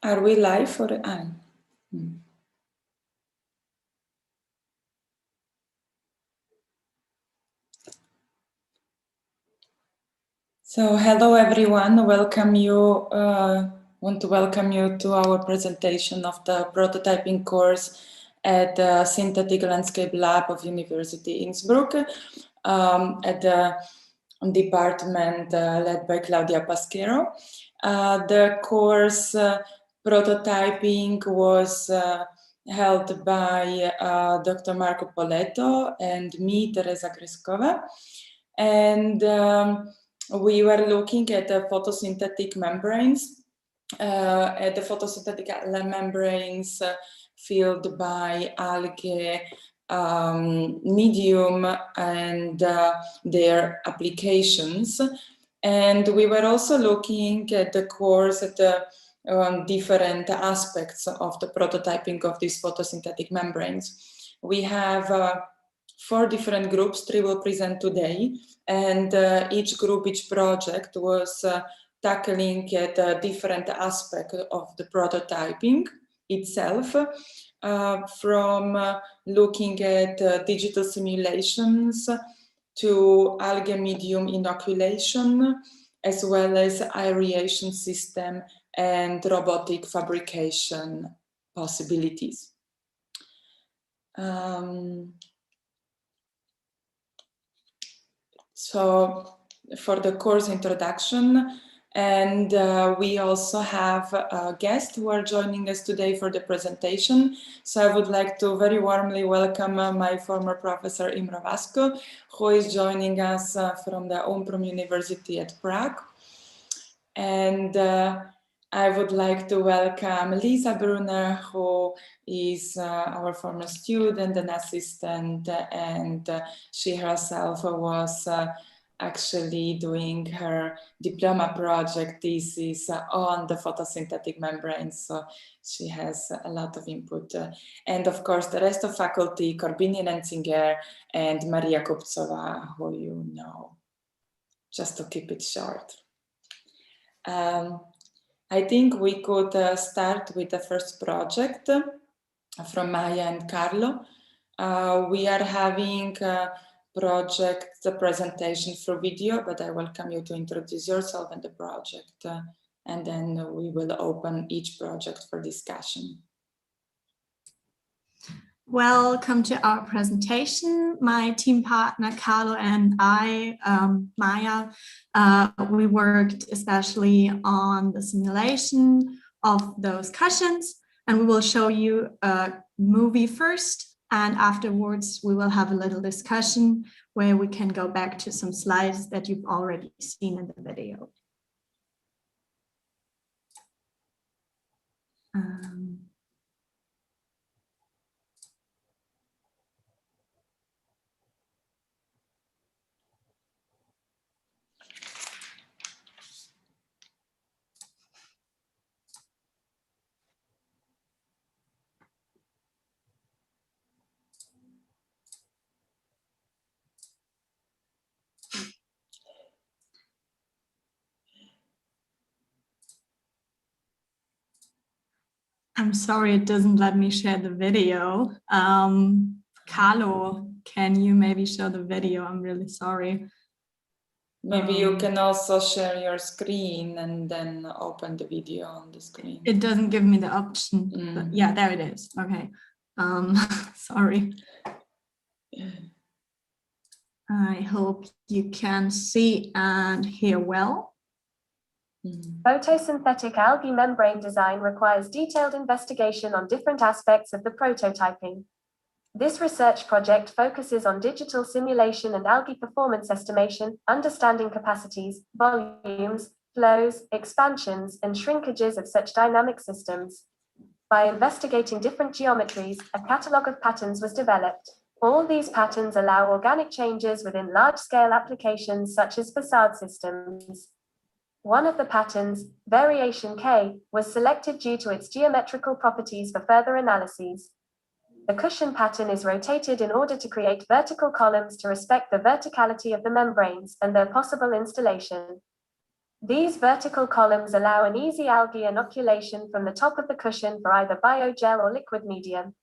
Are we live or So hello everyone, welcome you. Want to welcome you to our presentation of the prototyping course at the Synthetic Landscape Lab of University Innsbruck at the department led by Claudia Pasquero. The course prototyping was held by Dr. Marco Poletto and me, Teresa Greskova. And we were looking at the photosynthetic membranes, at the photosynthetic membranes filled by algae medium and their applications. And we were also looking at the course at the different aspects of the prototyping of these photosynthetic membranes. We have 4 different groups, 3 will present today, and each group, each project was tackling at a different aspect of the prototyping itself, from looking at digital simulations to algae medium inoculation, as well as aeration system and robotic fabrication possibilities. So for the course introduction, and we also have a guest who are joining us today for the presentation. So I would like to very warmly welcome my former professor Imre Vasco, who is joining us from the Umprum University at Prague. And I would like to welcome Lisa Brunner, who is our former student and assistant, and she herself was actually doing her diploma project thesis on the photosynthetic membranes, so she has a lot of input. And of course, the rest of faculty, Korbinian Enzinger and Maria Kuptsova, who you know, just to keep it short. I think we could start with the first project from Maya and Carlo. We are having the presentation through video, but I welcome you to introduce yourself and the project, and then we will open each project for discussion. Welcome to our presentation. My team partner Carlo and I, Maya, we worked especially on the simulation of those cushions, and we will show you a movie first, and afterwards we will have a little discussion where we can go back to some slides that you've already seen in the video. I'm sorry, it doesn't let me share the video. Carlo, can you maybe show the video? I'm really sorry. Maybe you can also share your screen and then open the video on the screen. It doesn't give me the option, but yeah, there it is. Okay, sorry. I hope you can see and hear well. Photosynthetic algae membrane design requires detailed investigation on different aspects of the prototyping. This research project focuses on digital simulation and algae performance estimation, understanding capacities, volumes, flows, expansions, and shrinkages of such dynamic systems. By investigating different geometries, a catalogue of patterns was developed. All these patterns allow organic changes within large-scale applications such as facade systems. One of the patterns, variation K, was selected due to its geometrical properties for further analyses. The cushion pattern is rotated in order to create vertical columns to respect the verticality of the membranes and their possible installation. These vertical columns allow an easy algae inoculation from the top of the cushion for either biogel or liquid medium.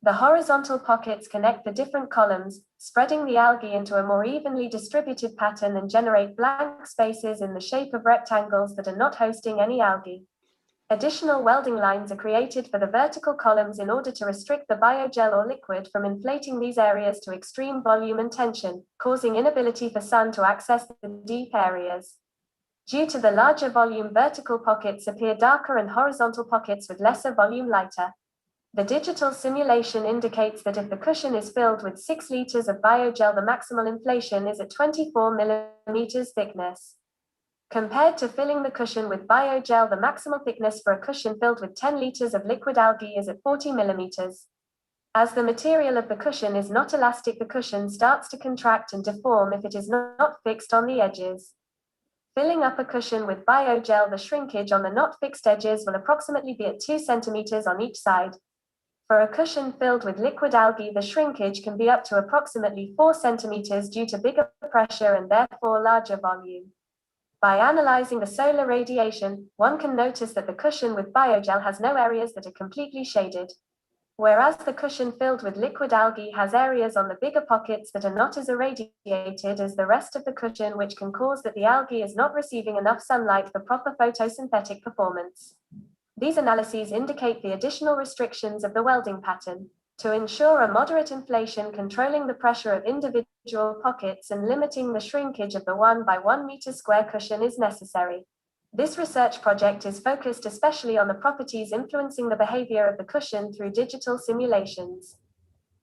The horizontal pockets connect the different columns, spreading the algae into a more evenly distributed pattern and generate blank spaces in the shape of rectangles that are not hosting any algae. Additional welding lines are created for the vertical columns in order to restrict the biogel or liquid from inflating these areas to extreme volume and tension, causing inability for sun to access the deep areas. Due to the larger volume, vertical pockets appear darker and horizontal pockets with lesser volume lighter. The digital simulation indicates that if the cushion is filled with 6 liters of biogel, the maximal inflation is at 24 millimeters thickness. Compared to filling the cushion with biogel, the maximal thickness for a cushion filled with 10 liters of liquid algae is at 40 millimeters. As the material of the cushion is not elastic, the cushion starts to contract and deform if it is not fixed on the edges. Filling up a cushion with biogel, the shrinkage on the not fixed edges will approximately be at 2 centimeters on each side. For a cushion filled with liquid algae, the shrinkage can be up to approximately 4 centimeters due to bigger pressure and therefore larger volume. By analyzing the solar radiation, one can notice that the cushion with biogel has no areas that are completely shaded, whereas the cushion filled with liquid algae has areas on the bigger pockets that are not as irradiated as the rest of the cushion, which can cause that the algae is not receiving enough sunlight for proper photosynthetic performance. These analyses indicate the additional restrictions of the welding pattern. To ensure a moderate inflation, controlling the pressure of individual pockets and limiting the shrinkage of the 1 by 1 meter square cushion is necessary. This research project is focused especially on the properties influencing the behavior of the cushion through digital simulations.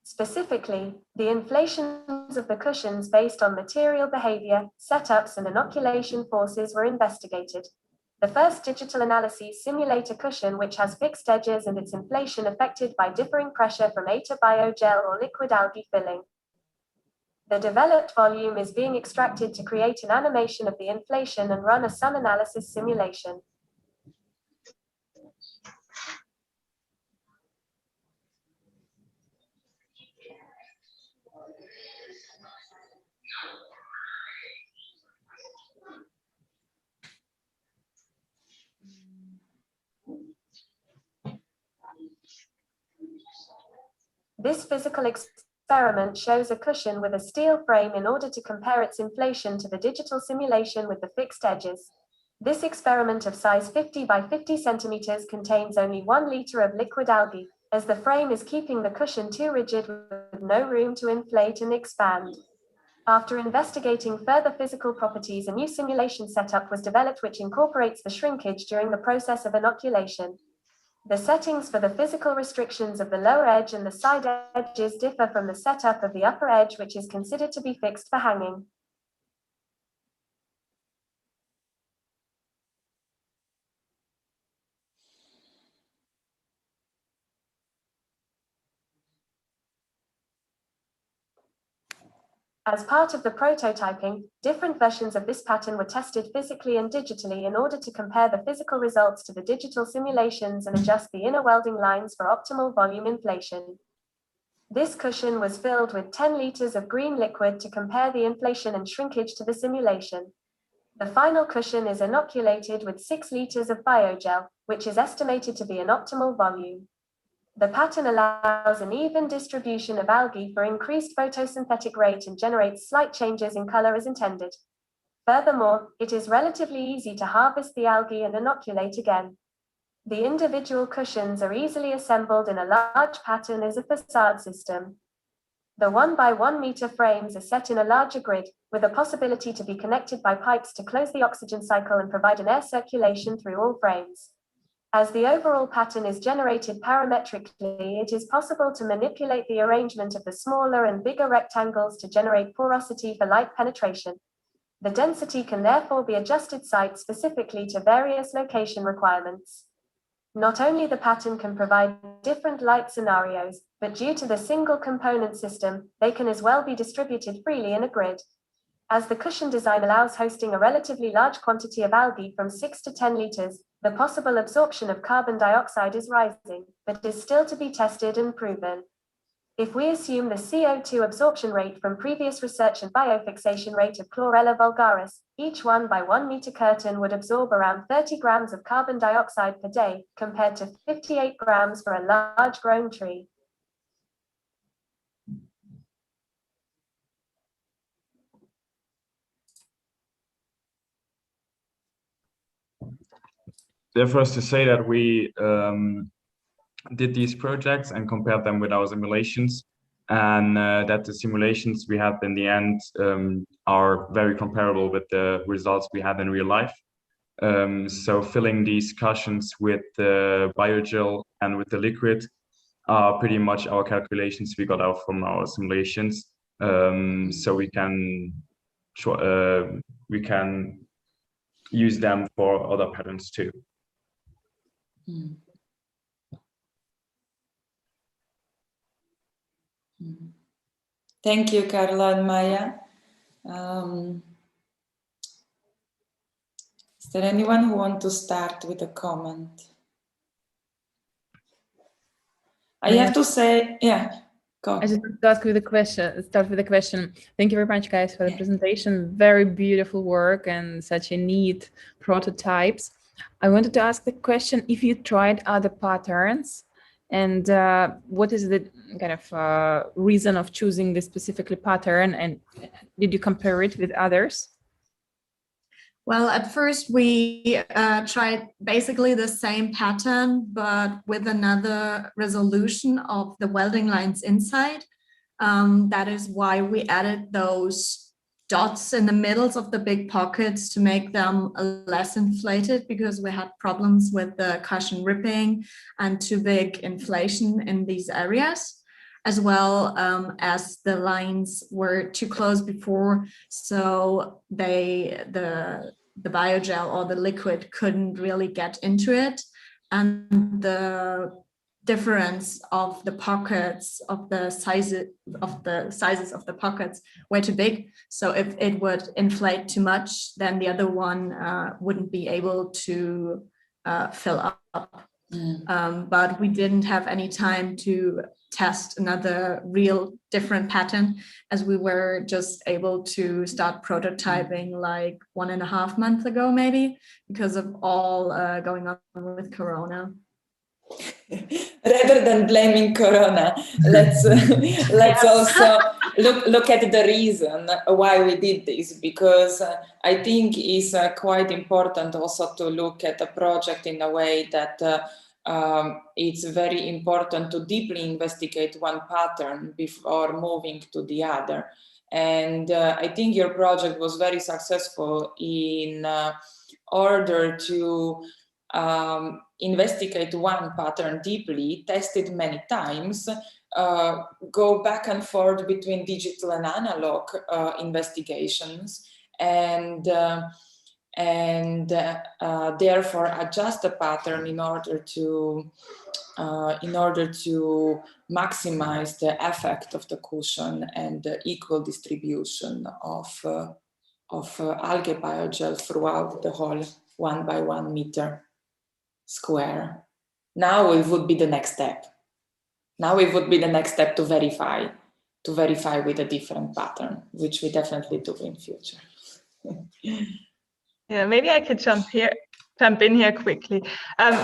Specifically, the inflations of the cushions based on material behavior, setups, and inoculation forces were investigated. The first digital analyses simulate a cushion which has fixed edges and its inflation affected by differing pressure from a to biogel or liquid algae filling. The developed volume is being extracted to create an animation of the inflation and run a sun analysis simulation. This physical experiment shows a cushion with a steel frame in order to compare its inflation to the digital simulation with the fixed edges. This experiment of size 50 by 50 centimeters contains only 1 liter of liquid algae, as the frame is keeping the cushion too rigid with no room to inflate and expand. After investigating further physical properties, a new simulation setup was developed which incorporates the shrinkage during the process of inoculation. The settings for the physical restrictions of the lower edge and the side edges differ from the setup of the upper edge, which is considered to be fixed for hanging. As part of the prototyping, different versions of this pattern were tested physically and digitally in order to compare the physical results to the digital simulations and adjust the inner welding lines for optimal volume inflation. This cushion was filled with 10 liters of green liquid to compare the inflation and shrinkage to the simulation. The final cushion is inoculated with 6 liters of biogel, which is estimated to be an optimal volume. The pattern allows an even distribution of algae for increased photosynthetic rate and generates slight changes in color as intended. Furthermore, it is relatively easy to harvest the algae and inoculate again. The individual cushions are easily assembled in a large pattern as a facade system. The 1 by 1 meter frames are set in a larger grid, with a possibility to be connected by pipes to close the oxygen cycle and provide an air circulation through all frames. As the overall pattern is generated parametrically, it is possible to manipulate the arrangement of the smaller and bigger rectangles to generate porosity for light penetration. The density can therefore be adjusted site-specifically to various location requirements. Not only the pattern can provide different light scenarios, but due to the single component system, they can as well be distributed freely in a grid. As the cushion design allows hosting a relatively large quantity of algae from 6 to 10 liters, the possible absorption of carbon dioxide is rising, but is still to be tested and proven. If we assume the CO2 absorption rate from previous research and biofixation rate of Chlorella vulgaris, each 1 by 1 meter curtain would absorb around 30 grams of carbon dioxide per day, compared to 58 grams for a large grown tree. Therefore, to say that we did these projects and compared them with our simulations, and that the simulations we had in the end are very comparable with the results we had in real life. So filling these cushions with the biogel and with the liquid are pretty much our calculations we got out from our simulations. So we can use them for other patterns too. Thank you, Carla and Maya. Is there anyone who wants to start with a comment? I have to say, yeah, go. I just want to ask with a question, start with a question. Thank you very much, guys, for the presentation. Very beautiful work and such a neat prototypes. I wanted to ask the question if you tried other patterns, and what is the kind of reason of choosing this specifically pattern, and did you compare it with others? Well, at first we tried basically the same pattern, but with another resolution of the welding lines inside. That is why we added those dots in the middles of the big pockets to make them less inflated, because we had problems with the cushion ripping and too big inflation in these areas, as well as the lines were too close before, so the biogel or the liquid couldn't really get into it, and the difference of the pockets of the sizes of the pockets were too big. So if it would inflate too much, then the other one wouldn't be able to fill up. But we didn't have any time to test another real different pattern, as we were just able to start prototyping like 1.5 months ago, maybe, because of all going on with Corona. Rather than blaming Corona, let's also look at the reason why we did this, because I think it's quite important also to look at the project in a way that it's very important to deeply investigate one pattern before moving to the other. And I think your project was very successful in order to investigate one pattern deeply, test it many times, go back and forth between digital and analog investigations, and therefore adjust the pattern in order to maximize the effect of the cushion and the equal distribution of algae biogel throughout the whole 1 by 1 meter square. Now it would be the next step. Now it would be the next step to verify with a different pattern, which we definitely do in future. Yeah, maybe I could jump in here quickly.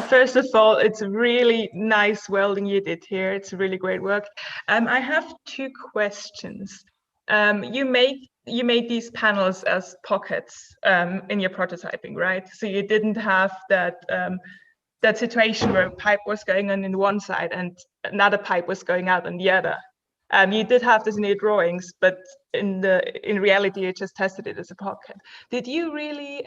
First of all, it's really nice welding you did here. It's really great work. I have 2 questions. You made these panels as pockets in your prototyping, right? So you didn't have that situation where a pipe was going on in one side and another pipe was going out on the other. You did have this in your drawings, but in reality, you just tested it as a pocket. Did you really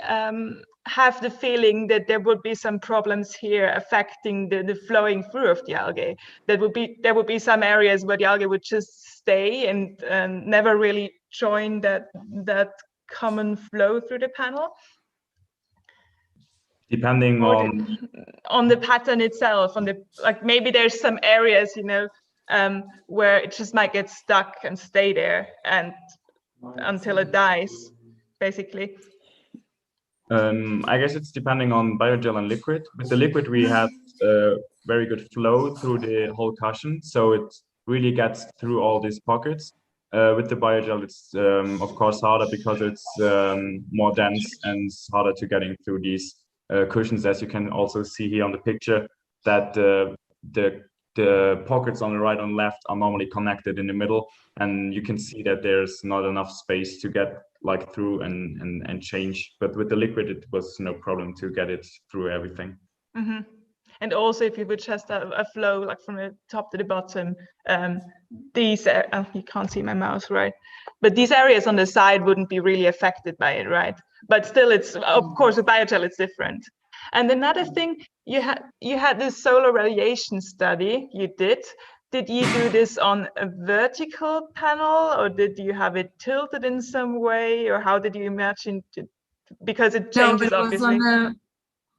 have the feeling that there would be some problems here affecting the flowing through of the algae? There would be some areas where the algae would just stay and never really join that common flow through the panel? Depending on the pattern itself, maybe there's some areas, where it just might get stuck and stay there and until it dies, basically. I guess it's depending on biogel and liquid. With the liquid, we had a very good flow through the whole cushion, so really gets through all these pockets. With the biogel, it's of course harder because it's more dense and harder to getting through these cushions, as you can also see here on the picture, that the pockets on the right and left are normally connected in the middle, and you can see that there's not enough space to get like through and change. But with the liquid, it was no problem to get it through everything. Mm-hmm. And also, if you would just have a flow like from the top to the bottom, these you can't see my mouse, right? But these areas on the side wouldn't be really affected by it, right? But still, it's of course with biogel it's different. And another thing, you had this solar radiation study you did. Did you do this on a vertical panel, or did you have it tilted in some way, or how did you imagine it? Because it changes obviously.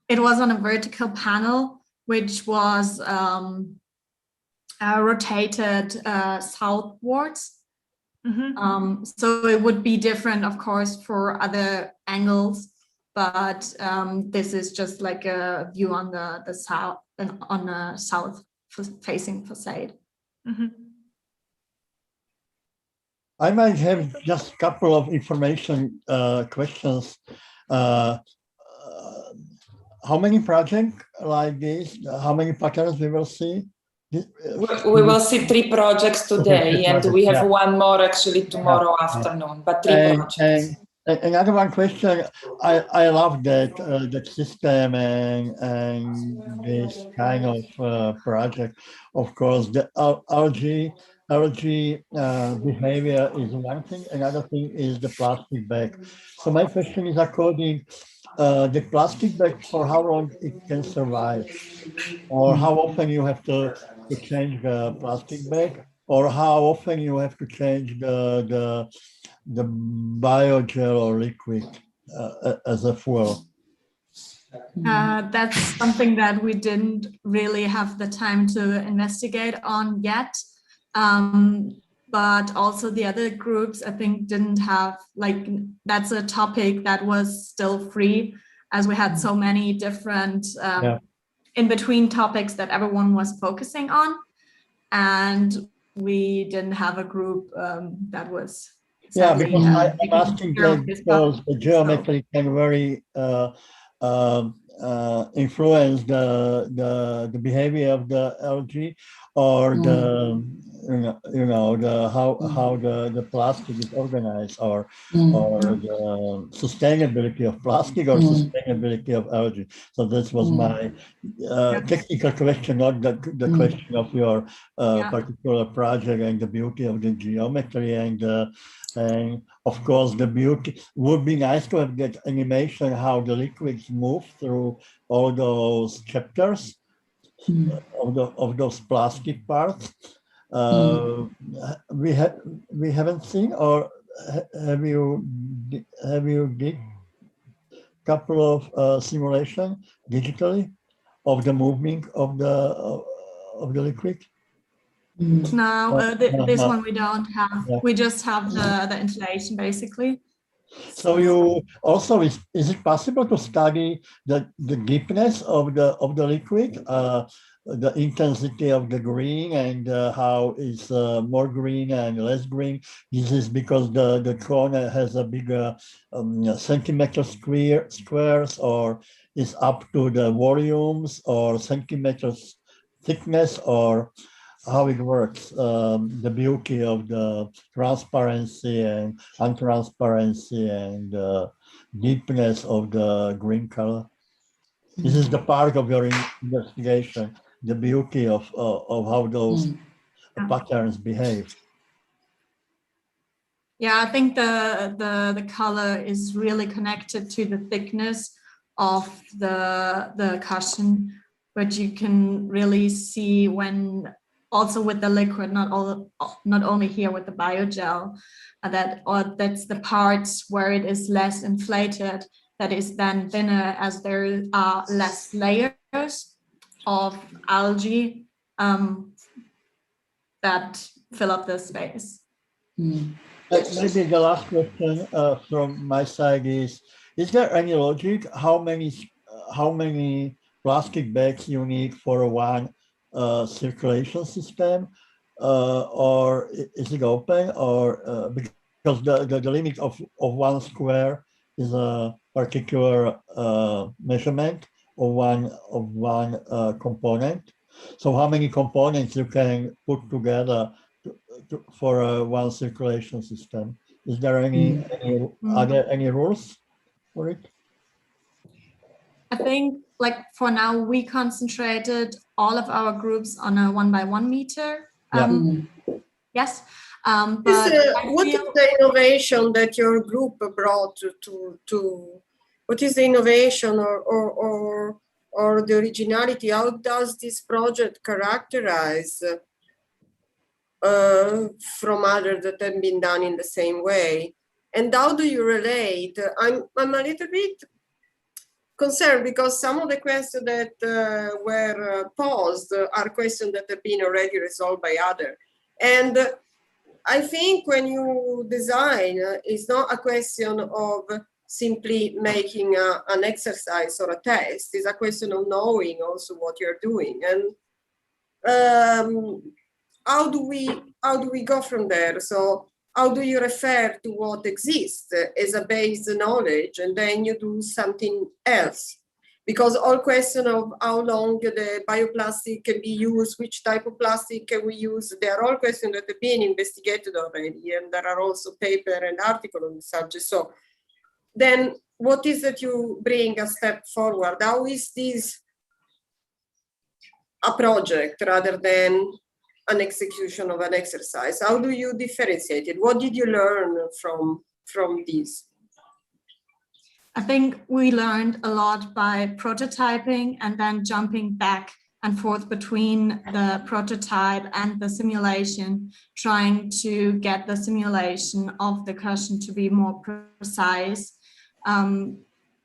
It was on a vertical panel, which was rotated southwards. Mm-hmm. So it would be different, of course, for other angles, but this is just like a view on the south and on a south-facing facade. Mm-hmm. I might have just a couple of information questions. How many projects like this? How many patterns we will see? We will see 3 projects today, and we have one more actually tomorrow afternoon, but 3 projects. And another one question, I love that system and this kind of project. Of course, the algae behavior is one thing. Another thing is the plastic bag. So my question is, according the plastic bag, for how long it can survive, or how often you have to change the plastic bag, or how often you have to change the biogel or liquid as a fuel? That's something that we didn't really have the time to investigate on yet. But also the other groups, I think, didn't have, like, that's a topic that was still free, as we had so many different in-between topics that everyone was focusing on. And we didn't have a group that was sadly, because I'm asking that because the geometry can very influence the behavior of the algae, or the how the plastic is organized, or the sustainability of plastic or sustainability of algae. So this was my technical question, not the question of your particular project and the beauty of the geometry and of course the beauty. Would be nice to have that animation how the liquids move through all those chapters of those plastic parts. We haven't seen, or have you did couple of simulation digitally of the movement of the liquid? No, this one we don't have. We just have the installation basically. So you also, is it possible to study the deepness of the liquid, the intensity of the green, and how it's more green and less green? This is because the cone has a bigger centimeter squares, or is up to the volumes or centimeters thickness, or how it works, the beauty of the transparency and untransparency and deepness of the green color. This is the part of your investigation, the beauty of how those patterns behave. Yeah, I think the color is really connected to the thickness of the cushion, but you can really see when also with the liquid, not only here with the biogel, that's the parts where it is less inflated, that is then thinner, as there are less layers of algae that fill up the space. Maybe the last question from my side is there any logic how many plastic bags you need for one circulation system? or is it open, or because the limit of 1 square is a particular measurement of one component. So how many components you can put together for one circulation system? Is there are there any rules for it? I think, like, for now, we concentrated all of our groups on a 1 by 1 meter. Yes. But what is the innovation that your group brought to what is the innovation or the originality? How does this project characterize from others that have been done in the same way? And how do you relate? I'm a little bit concerned because some of the questions that were posed are questions that have been already resolved by others. And I think when you design, it's not a question of simply making an exercise or a test. It's a question of knowing also what you're doing. And how do we go from there? So how do you refer to what exists as a base knowledge and then you do something else? Because all question of how long the bioplastic can be used, which type of plastic can we use, they are all questions that have been investigated already, and there are also paper and articles on the subject. So then what is that you bring a step forward? How is this a project rather than an execution of an exercise? How do you differentiate it? What did you learn from this? I think we learned a lot by prototyping and then jumping back and forth between the prototype and the simulation, trying to get the simulation of the cushion to be more precise,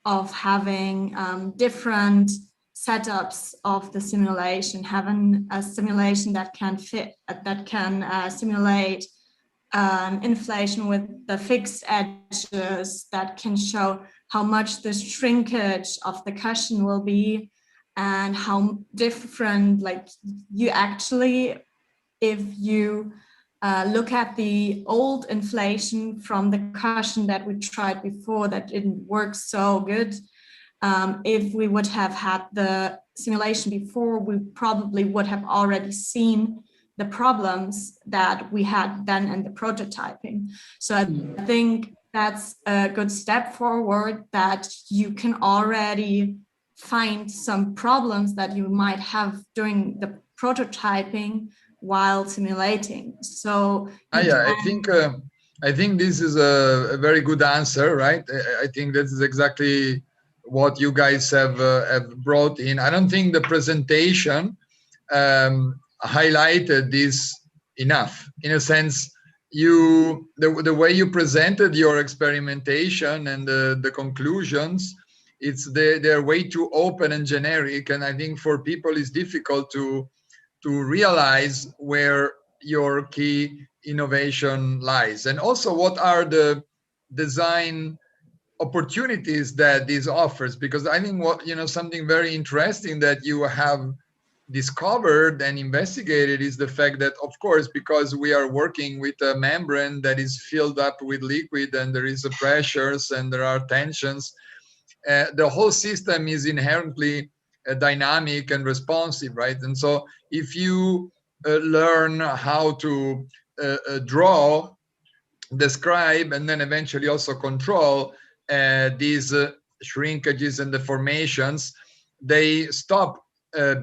of having different setups of the simulation, having a simulation that can fit, that can simulate inflation with the fixed edges, that can show how much the shrinkage of the cushion will be and how different, like, you actually, if you look at the old inflation from the cushion that we tried before that didn't work so good, if we would have had the simulation before, we probably would have already seen the problems that we had then in the prototyping. So I think that's a good step forward, that you can already find some problems that you might have during the prototyping while simulating. So I think this is a very good answer, right? I think this is exactly what you guys have brought in. I don't think the presentation highlighted this enough. In a sense, the way you presented your experimentation and the conclusions, they're way too open and generic, and I think for people it's difficult to realize where your key innovation lies, and also what are the design opportunities that this offers. Because I think something very interesting that you have discovered and investigated is the fact that, of course, because we are working with a membrane that is filled up with liquid and there is pressures and there are tensions, the whole system is inherently dynamic and responsive, right? And so if you learn how to draw, describe, and then eventually also control these shrinkages and deformations, they stop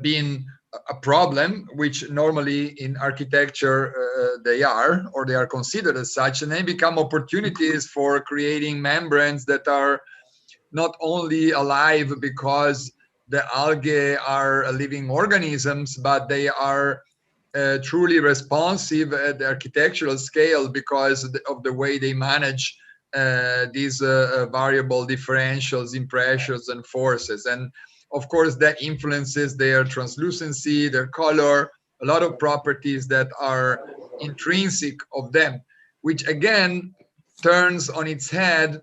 being a problem, which normally in architecture they are considered as such, and they become opportunities for creating membranes that are not only alive because the algae are living organisms, but they are truly responsive at the architectural scale because of the way they manage these variable differentials in pressures and forces. And of course, that influences their translucency, their color, a lot of properties that are intrinsic of them, which again turns on its head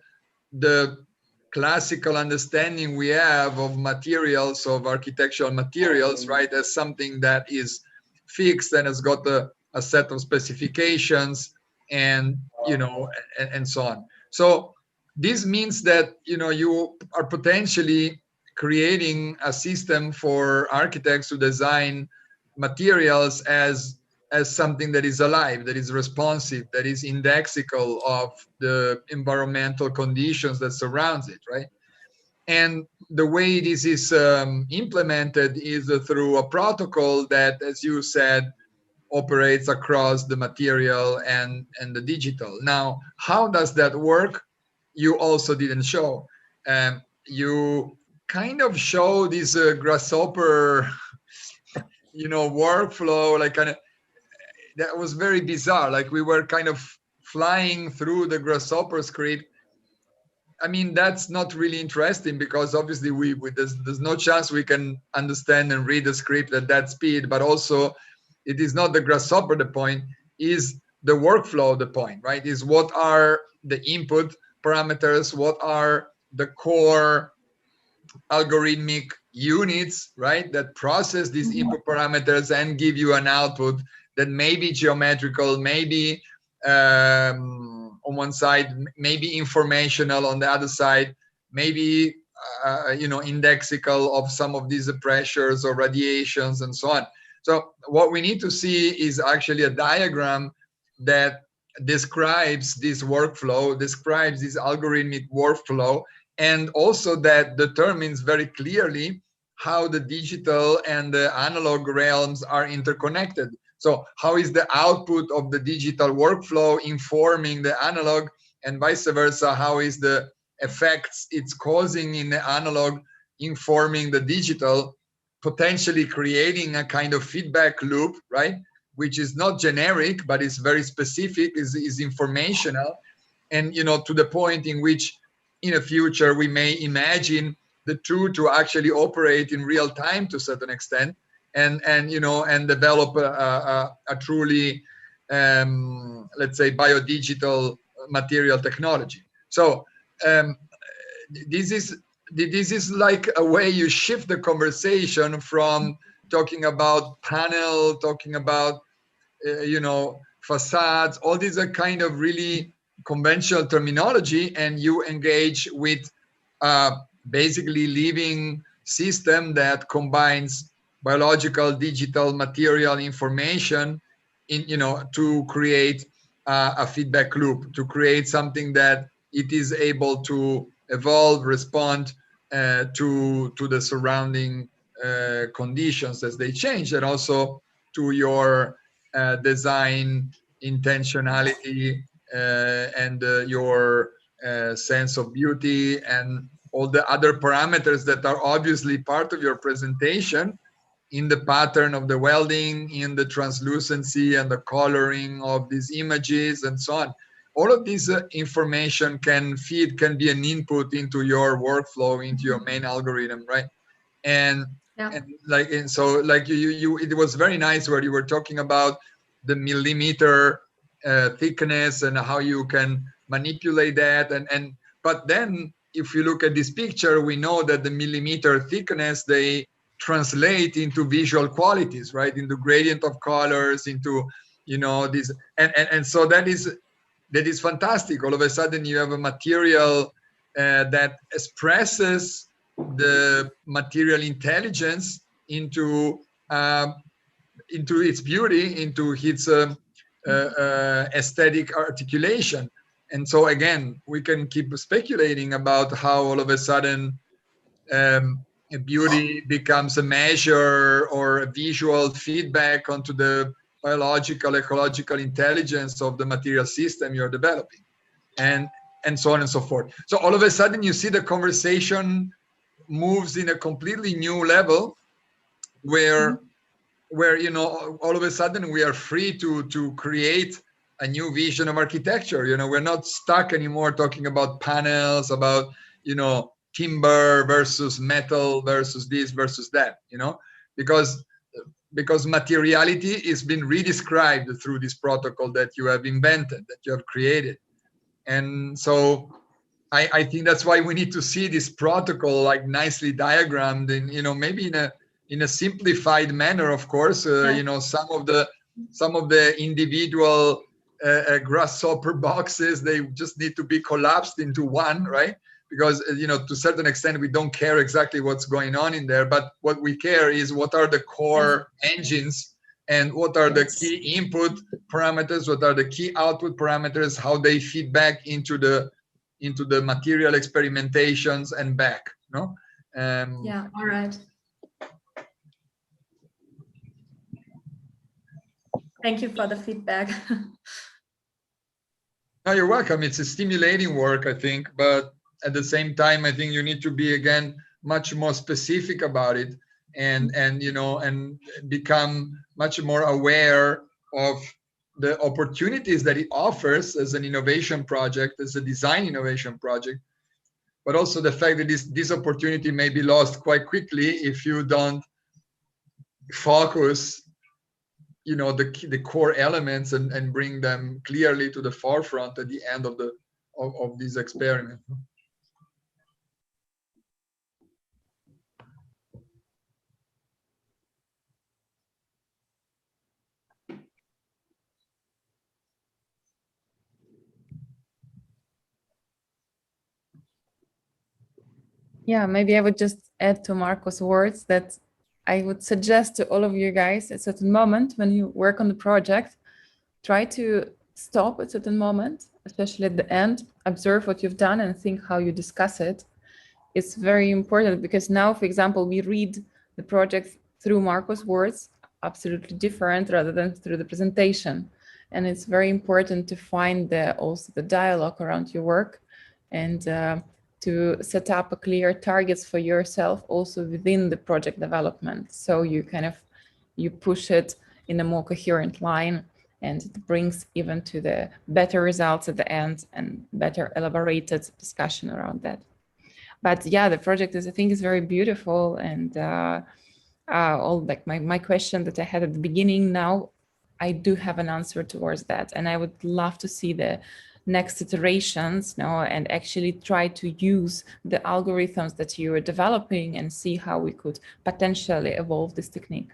the classical understanding we have of materials, of architectural materials, right, as something that is fixed and has got a a set of specifications, and and so on. So this means that you are potentially creating a system for architects to design materials as something that is alive, that is responsive, that is indexical of the environmental conditions that surrounds it, right? And the way this is implemented is through a protocol that, as you said, operates across the material and the digital. Now, how does that work? You also didn't show. You kind of show this grasshopper, workflow, like kind of, that was very bizarre. Like we were kind of flying through the grasshopper script. I mean, that's not really interesting because obviously there's no chance we can understand and read the script at that speed, but also it is not the grasshopper the point, is the workflow the point, right? Is what are the input parameters, what are the core algorithmic units, right, that process these input parameters and give you an output that may be geometrical, maybe on one side, maybe informational on the other side, maybe indexical of some of these pressures or radiations and so on. So what we need to see is actually a diagram that describes this workflow, describes this algorithmic workflow, and also that determines very clearly how the digital and the analog realms are interconnected. So how is the output of the digital workflow informing the analog, and vice versa? How is the effects it's causing in the analog informing the digital, potentially creating a kind of feedback loop, right? Which is not generic, but is very specific, is informational. And, to the point in which in the future we may imagine the two to actually operate in real time to a certain extent, and develop a truly, let's say, biodigital material technology. So this is like a way you shift the conversation from talking about panel, talking about facades, all these are kind of really conventional terminology, and you engage with basically living system that combines biological, digital, material information to create a feedback loop, to create something that it is able to evolve, respond to the surrounding conditions as they change, and also to your design intentionality and your sense of beauty and all the other parameters that are obviously part of your presentation, in the pattern of the welding, in the translucency and the coloring of these images and so on. All of this information can be an input into your workflow, into your main algorithm, right? And so it was very nice where you were talking about the millimeter thickness and how you can manipulate that. But then if you look at this picture, we know that the millimeter thickness, they translate into visual qualities, right? Into gradient of colors, into this, and so that is fantastic. All of a sudden you have a material that expresses the material intelligence into its beauty, into its aesthetic articulation. And so again, we can keep speculating about how all of a sudden beauty becomes a measure or a visual feedback onto the biological, ecological intelligence of the material system you're developing, and so on and so forth. So all of a sudden you see the conversation moves in a completely new level where all of a sudden we are free to create a new vision of architecture. We're not stuck anymore talking about panels, about timber versus metal versus this versus that, because materiality is been redescribed through this protocol that you have invented, that you have created. And so I think that's why we need to see this protocol like nicely diagrammed in maybe in a simplified manner, of course. Some of the some of the individual grasshopper boxes, they just need to be collapsed into one, right? Because to a certain extent we don't care exactly what's going on in there, but what we care is what are the core engines and what are the key input parameters, what are the key output parameters, how they feed back into the material experimentations and back. Yeah, all right. Thank you for the feedback. No, you're welcome. It's a stimulating work, I think, but at the same time, I think you need to be, again, much more specific about it and become much more aware of the opportunities that it offers as an innovation project, as a design innovation project, but also the fact that this opportunity may be lost quite quickly if you don't focus the core elements and bring them clearly to the forefront at the end of this experiment. Yeah, maybe I would just add to Marco's words that I would suggest to all of you guys at a certain moment when you work on the project, try to stop at a certain moment, especially at the end, observe what you've done and think how you discuss it. It's very important because now, for example, we read the project through Marco's words, absolutely different rather than through the presentation. And it's very important to find also the dialogue around your work and to set up a clear targets for yourself also within the project development. So you push it in a more coherent line and it brings even to the better results at the end and better elaborated discussion around that. But yeah, the project I think is very beautiful and all like my question that I had at the beginning, now I do have an answer towards that. And I would love to see the next iterations now and actually try to use the algorithms that you are developing and see how we could potentially evolve this technique.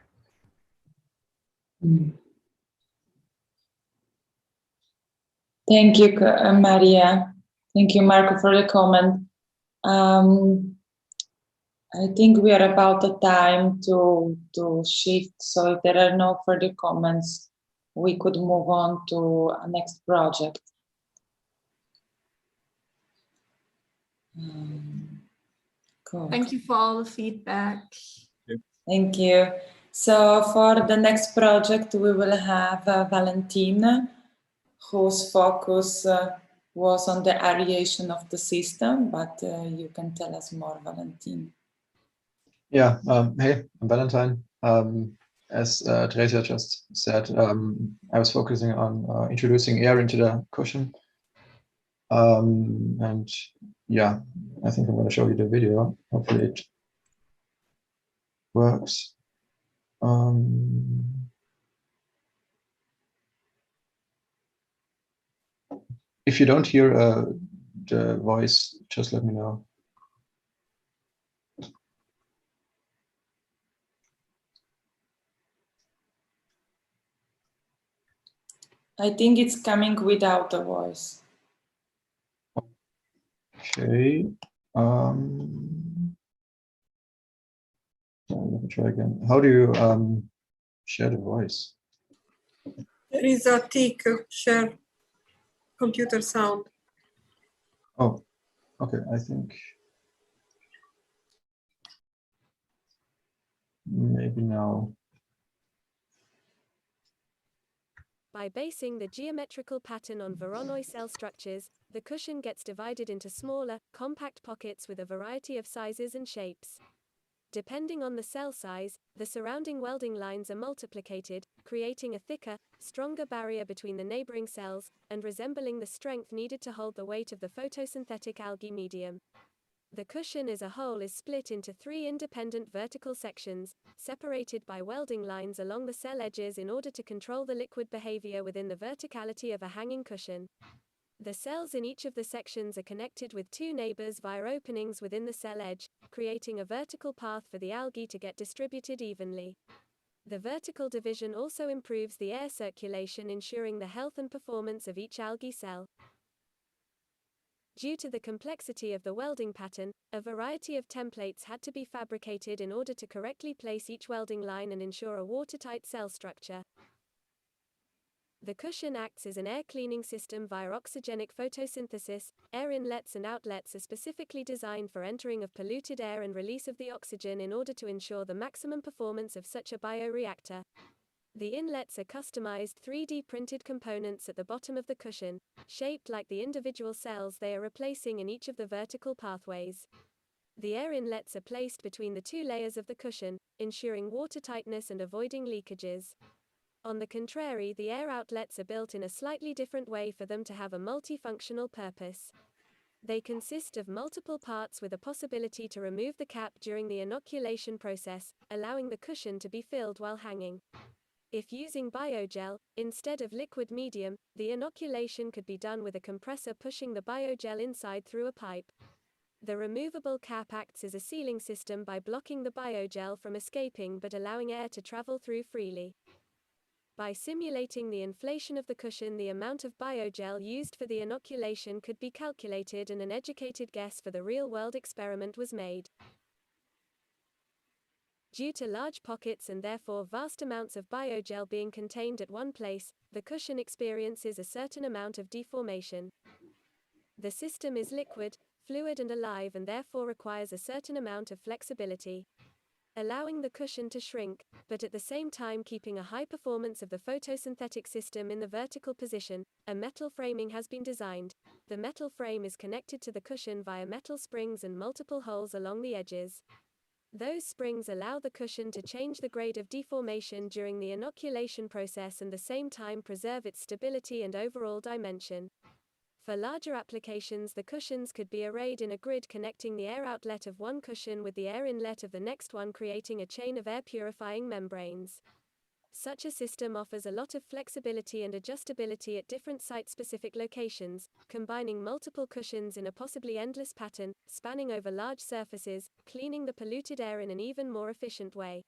Thank you, Maria. Thank you, Marco, for the comment. I think we are about the time to shift. So if there are no further comments, we could move on to a next project. Cool. Thank you for all the feedback. Thank you. So for the next project, we will have Valentina, whose focus was on the aeration of the system, but you can tell us more, Valentina. Yeah, hey, I'm Valentine. As Theresia just said, I was focusing on introducing air into the cushion. And yeah, I think I'm going to show you the video. Hopefully it works. If you don't hear the voice, just let me know. I think it's coming without a voice. Okay. Let me try again. How do you share the voice? There is a tick, share computer sound. Oh, okay. I think maybe now. By basing the geometrical pattern on Voronoi cell structures, the cushion gets divided into smaller, compact pockets with a variety of sizes and shapes. Depending on the cell size, the surrounding welding lines are multiplicated, creating a thicker, stronger barrier between the neighboring cells, and resembling the strength needed to hold the weight of the photosynthetic algae medium. The cushion as a whole is split into 3 independent vertical sections, separated by welding lines along the cell edges in order to control the liquid behavior within the verticality of a hanging cushion. The cells in each of the sections are connected with 2 neighbors via openings within the cell edge, creating a vertical path for the algae to get distributed evenly. The vertical division also improves the air circulation, ensuring the health and performance of each algae cell. Due to the complexity of the welding pattern, a variety of templates had to be fabricated in order to correctly place each welding line and ensure a watertight cell structure. The cushion acts as an air cleaning system via oxygenic photosynthesis. Air inlets and outlets are specifically designed for entering of polluted air and release of the oxygen in order to ensure the maximum performance of such a bioreactor. The inlets are customized 3D printed components at the bottom of the cushion, shaped like the individual cells they are replacing in each of the vertical pathways. The air inlets are placed between the two layers of the cushion, ensuring watertightness and avoiding leakages. On the contrary, the air outlets are built in a slightly different way for them to have a multifunctional purpose. They consist of multiple parts with a possibility to remove the cap during the inoculation process, allowing the cushion to be filled while hanging. If using biogel, instead of liquid medium, the inoculation could be done with a compressor pushing the biogel inside through a pipe. The removable cap acts as a sealing system by blocking the biogel from escaping but allowing air to travel through freely. By simulating the inflation of the cushion, the amount of biogel used for the inoculation could be calculated and an educated guess for the real-world experiment was made. Due to large pockets and therefore vast amounts of biogel being contained at one place, the cushion experiences a certain amount of deformation. The system is liquid, fluid and alive and therefore requires a certain amount of flexibility, allowing the cushion to shrink, but at the same time keeping a high performance of the photosynthetic system in the vertical position. A metal framing has been designed. The metal frame is connected to the cushion via metal springs and multiple holes along the edges. Those springs allow the cushion to change the grade of deformation during the inoculation process and at the same time preserve its stability and overall dimension. For larger applications, the cushions could be arrayed in a grid connecting the air outlet of one cushion with the air inlet of the next one, creating a chain of air purifying membranes. Such a system offers a lot of flexibility and adjustability at different site-specific locations, combining multiple cushions in a possibly endless pattern, spanning over large surfaces, cleaning the polluted air in an even more efficient way.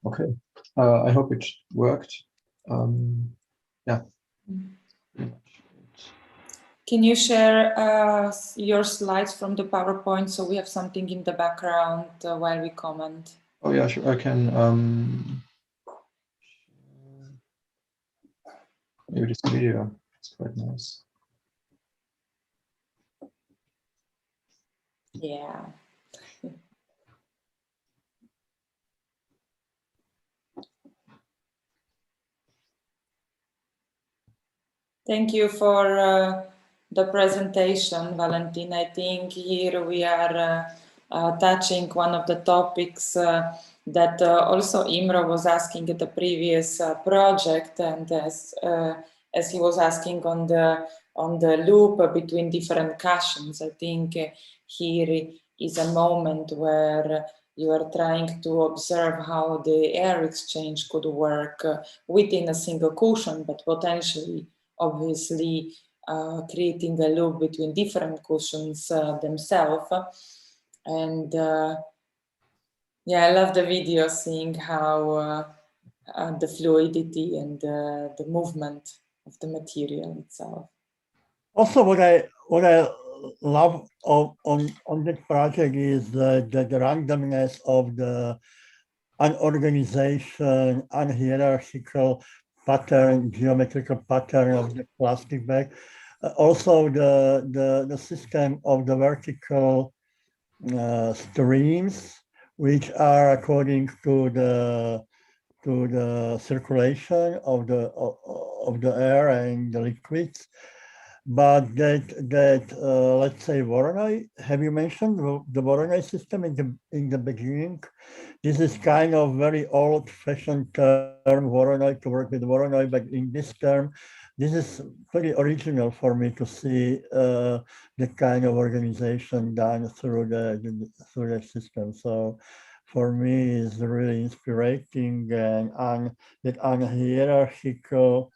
Okay, I hope it worked. Yeah. Can you share your slides from the PowerPoint so we have something in the background while we comment? Oh yeah, sure. I can. Maybe this video. It's quite nice. Yeah. Thank you for the presentation, Valentina. I think here we are touching one of the topics that also Imre was asking at the previous project, and as he was asking on the loop between different cushions. I think here is a moment where you are trying to observe how the air exchange could work within a single cushion, but potentially, obviously, creating a loop between different cushions themselves. And yeah, I love the video, seeing how the fluidity and the movement of the material itself. Also, what I love on this project is the randomness of the unorganization, unhierarchical pattern, geometrical pattern of the plastic bag. Also, the system of the vertical streams, which are according to the circulation of the air and the liquids. But that let's say Voronoi, have you mentioned the Voronoi system in the beginning? This is kind of very old-fashioned term, Voronoi, to work with Voronoi, but in this term, this is pretty original for me to see the kind of organization done through the system. So for me, it's really inspiring, and that unhierarchical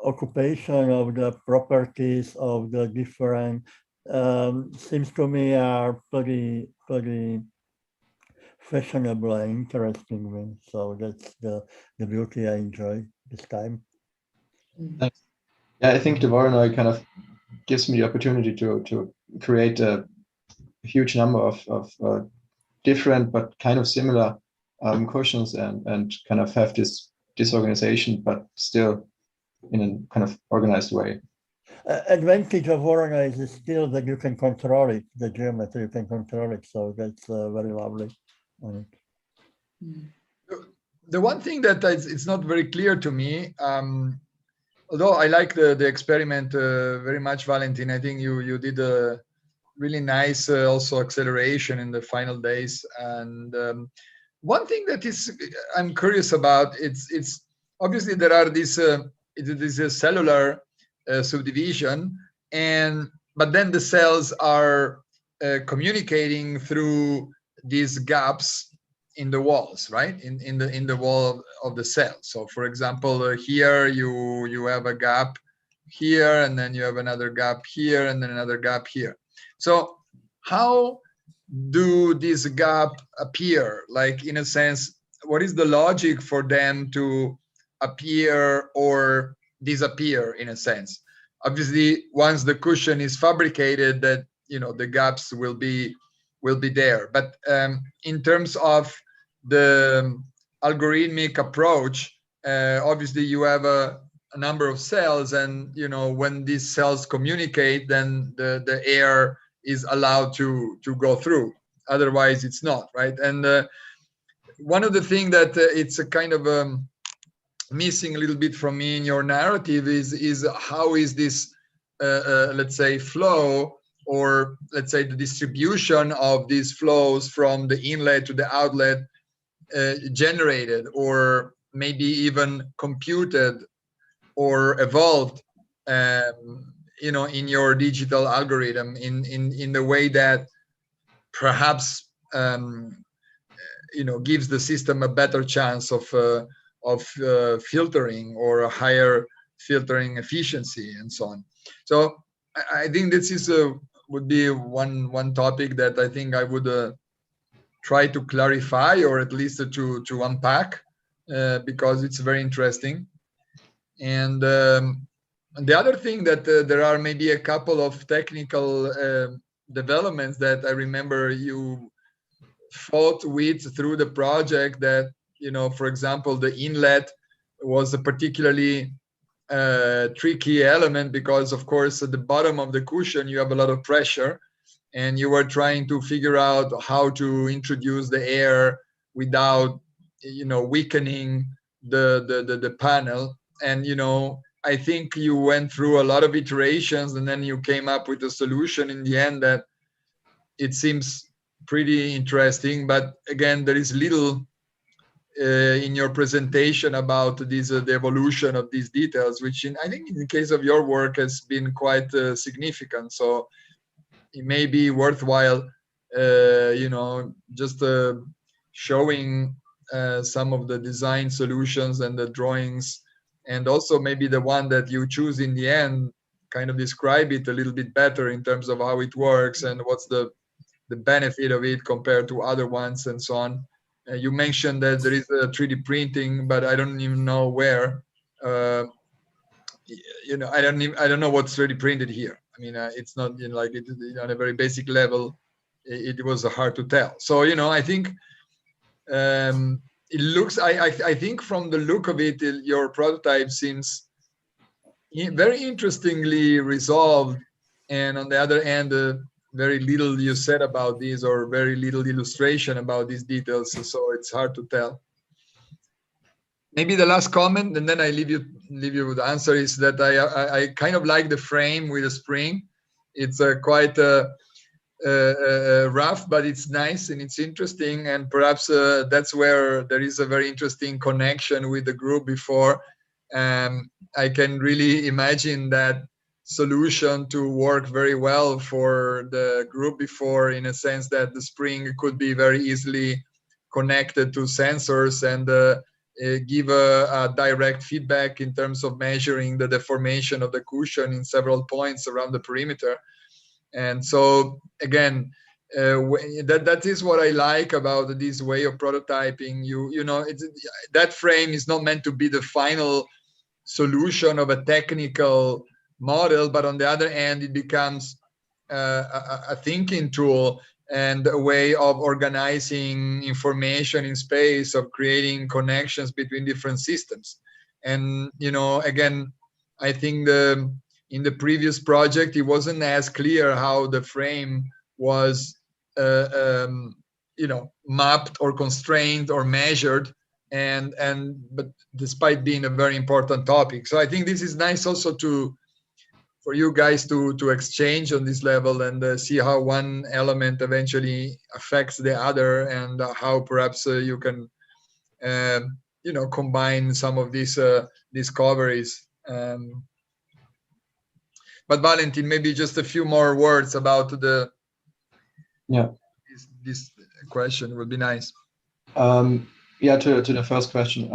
occupation of the properties of the different seems to me are pretty fashionable and interesting. So that's the beauty I enjoy this time. Thanks. Yeah, I think the Voronoi kind of gives me the opportunity to create a huge number of different but kind of similar cushions and kind of have this disorganization, but still in a kind of organized way. Advantage of Voronoi is still that you can control it, the geometry, you can control it. So that's very lovely. The one thing that it's not very clear to me, although I like the experiment very much, Valentin. I think you did a really nice also acceleration in the final days. And one thing that I'm curious about, it's obviously there are this cellular subdivision, but then the cells are communicating through these gaps in the walls, right? In the wall of the cell. So for example, here you have a gap here, and then you have another gap here, and then another gap here. So how do this gap appear? Like, in a sense, what is the logic for them to appear or disappear, in a sense? Obviously, once the cushion is fabricated, that the gaps will be there. But in terms of the algorithmic approach, obviously you have a number of cells, and when these cells communicate, then the air is allowed to go through. Otherwise, it's not, right? And one of the things that it's a kind of missing a little bit from me in your narrative is how is this, let's say, flow, or let's say the distribution of these flows from the inlet to the outlet generated, or maybe even computed or evolved, in your digital algorithm in the way that perhaps gives the system a better chance of filtering, or a higher filtering efficiency, and so on. So I think this is would be one topic that I think I would try to clarify, or at least to unpack, because it's very interesting. And the other thing that there are maybe a couple of technical developments that I remember you fought with through the project, that for example, the inlet was a particularly tricky element, because of course at the bottom of the cushion you have a lot of pressure, and you were trying to figure out how to introduce the air without weakening the panel. And I think you went through a lot of iterations, and then you came up with a solution in the end that it seems pretty interesting. But again, there is little in your presentation about the evolution of these details, which I think in the case of your work has been quite significant. So it may be worthwhile, just showing some of the design solutions and the drawings, and also maybe the one that you choose in the end, kind of describe it a little bit better in terms of how it works and what's the benefit of it compared to other ones, and so on. You mentioned that there is a 3D printing, but I don't even know where. I don't know what's 3D printed here. I mean, it's not like it on a very basic level. It was hard to tell. So I think it looks. I think from the look of it, your prototype seems very interestingly resolved, and on the other hand, very little you said about these, or very little illustration about these details, so it's hard to tell. Maybe the last comment, and then I leave you with the answer, is that I kind of like the frame with a spring. It's quite rough, but it's nice and it's interesting, and perhaps that's where there is a very interesting connection with the group before. I can really imagine that solution to work very well for the group before, in a sense that the spring could be very easily connected to sensors, and give a direct feedback in terms of measuring the deformation of the cushion in several points around the perimeter. And so again, that is what I like about this way of prototyping. You know, that frame is not meant to be the final solution of a technical model, but on the other hand, it becomes a thinking tool and a way of organizing information in space, of creating connections between different systems. And, you know, again, I think in the previous project, it wasn't as clear how the frame was, you know, mapped or constrained or measured, but despite being a very important topic. So I think this is nice also for you guys to exchange on this level and see how one element eventually affects the other, and how perhaps you can, you know, combine some of these discoveries. But Valentin, maybe just a few more words about this question would be nice. Yeah, to the first question,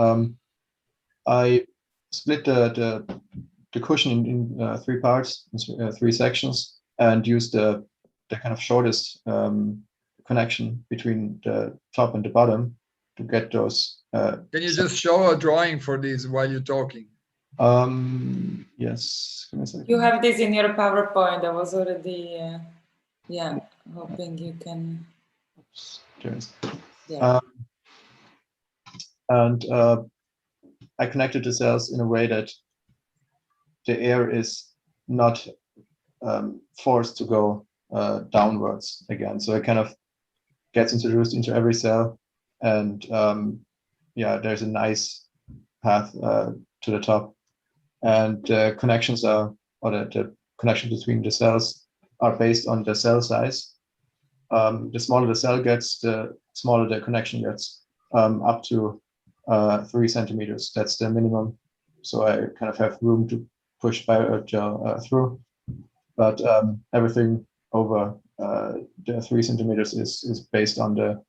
I split the cushion in 3 parts, 3 sections, and used the kind of shortest connection between the top and the bottom to get those. Can you just show a drawing for this while you're talking? Yes. You have this in your PowerPoint. I was already, yeah, hoping you can. Yeah. And I connected the cells in a way that the air is not forced to go downwards again. So it kind of gets introduced into every cell, and yeah, there's a nice path to the top. And the connections are, or the connection between the cells are based on the cell size. The smaller the cell gets, the smaller the connection gets, up to 3 centimeters. That's the minimum. So I kind of have room to push biogel through, but everything over the 3 centimeters is based on the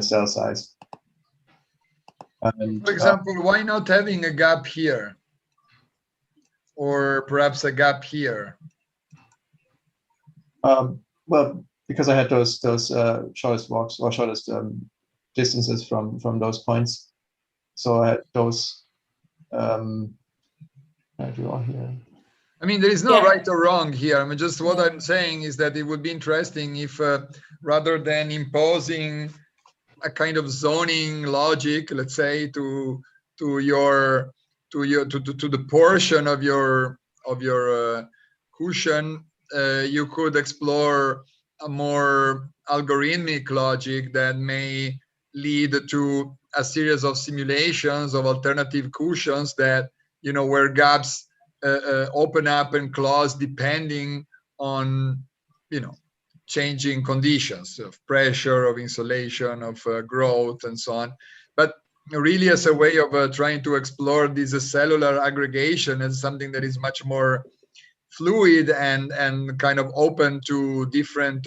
cell size. And, for example, why not having a gap here, or perhaps a gap here? Well, because I had those shortest walks or shortest distances from those points, so I had those. I draw here. I mean, there is no right or wrong here. I mean, just what I'm saying is that it would be interesting if, rather than imposing a kind of zoning logic, let's say, to the portion of your cushion, you could explore a more algorithmic logic that may lead to a series of simulations of alternative cushions that, you know, where gaps open up and close depending on, you know, changing conditions of pressure, of insulation, of growth, and so on. But really, as a way of trying to explore this cellular aggregation as something that is much more fluid and kind of open to different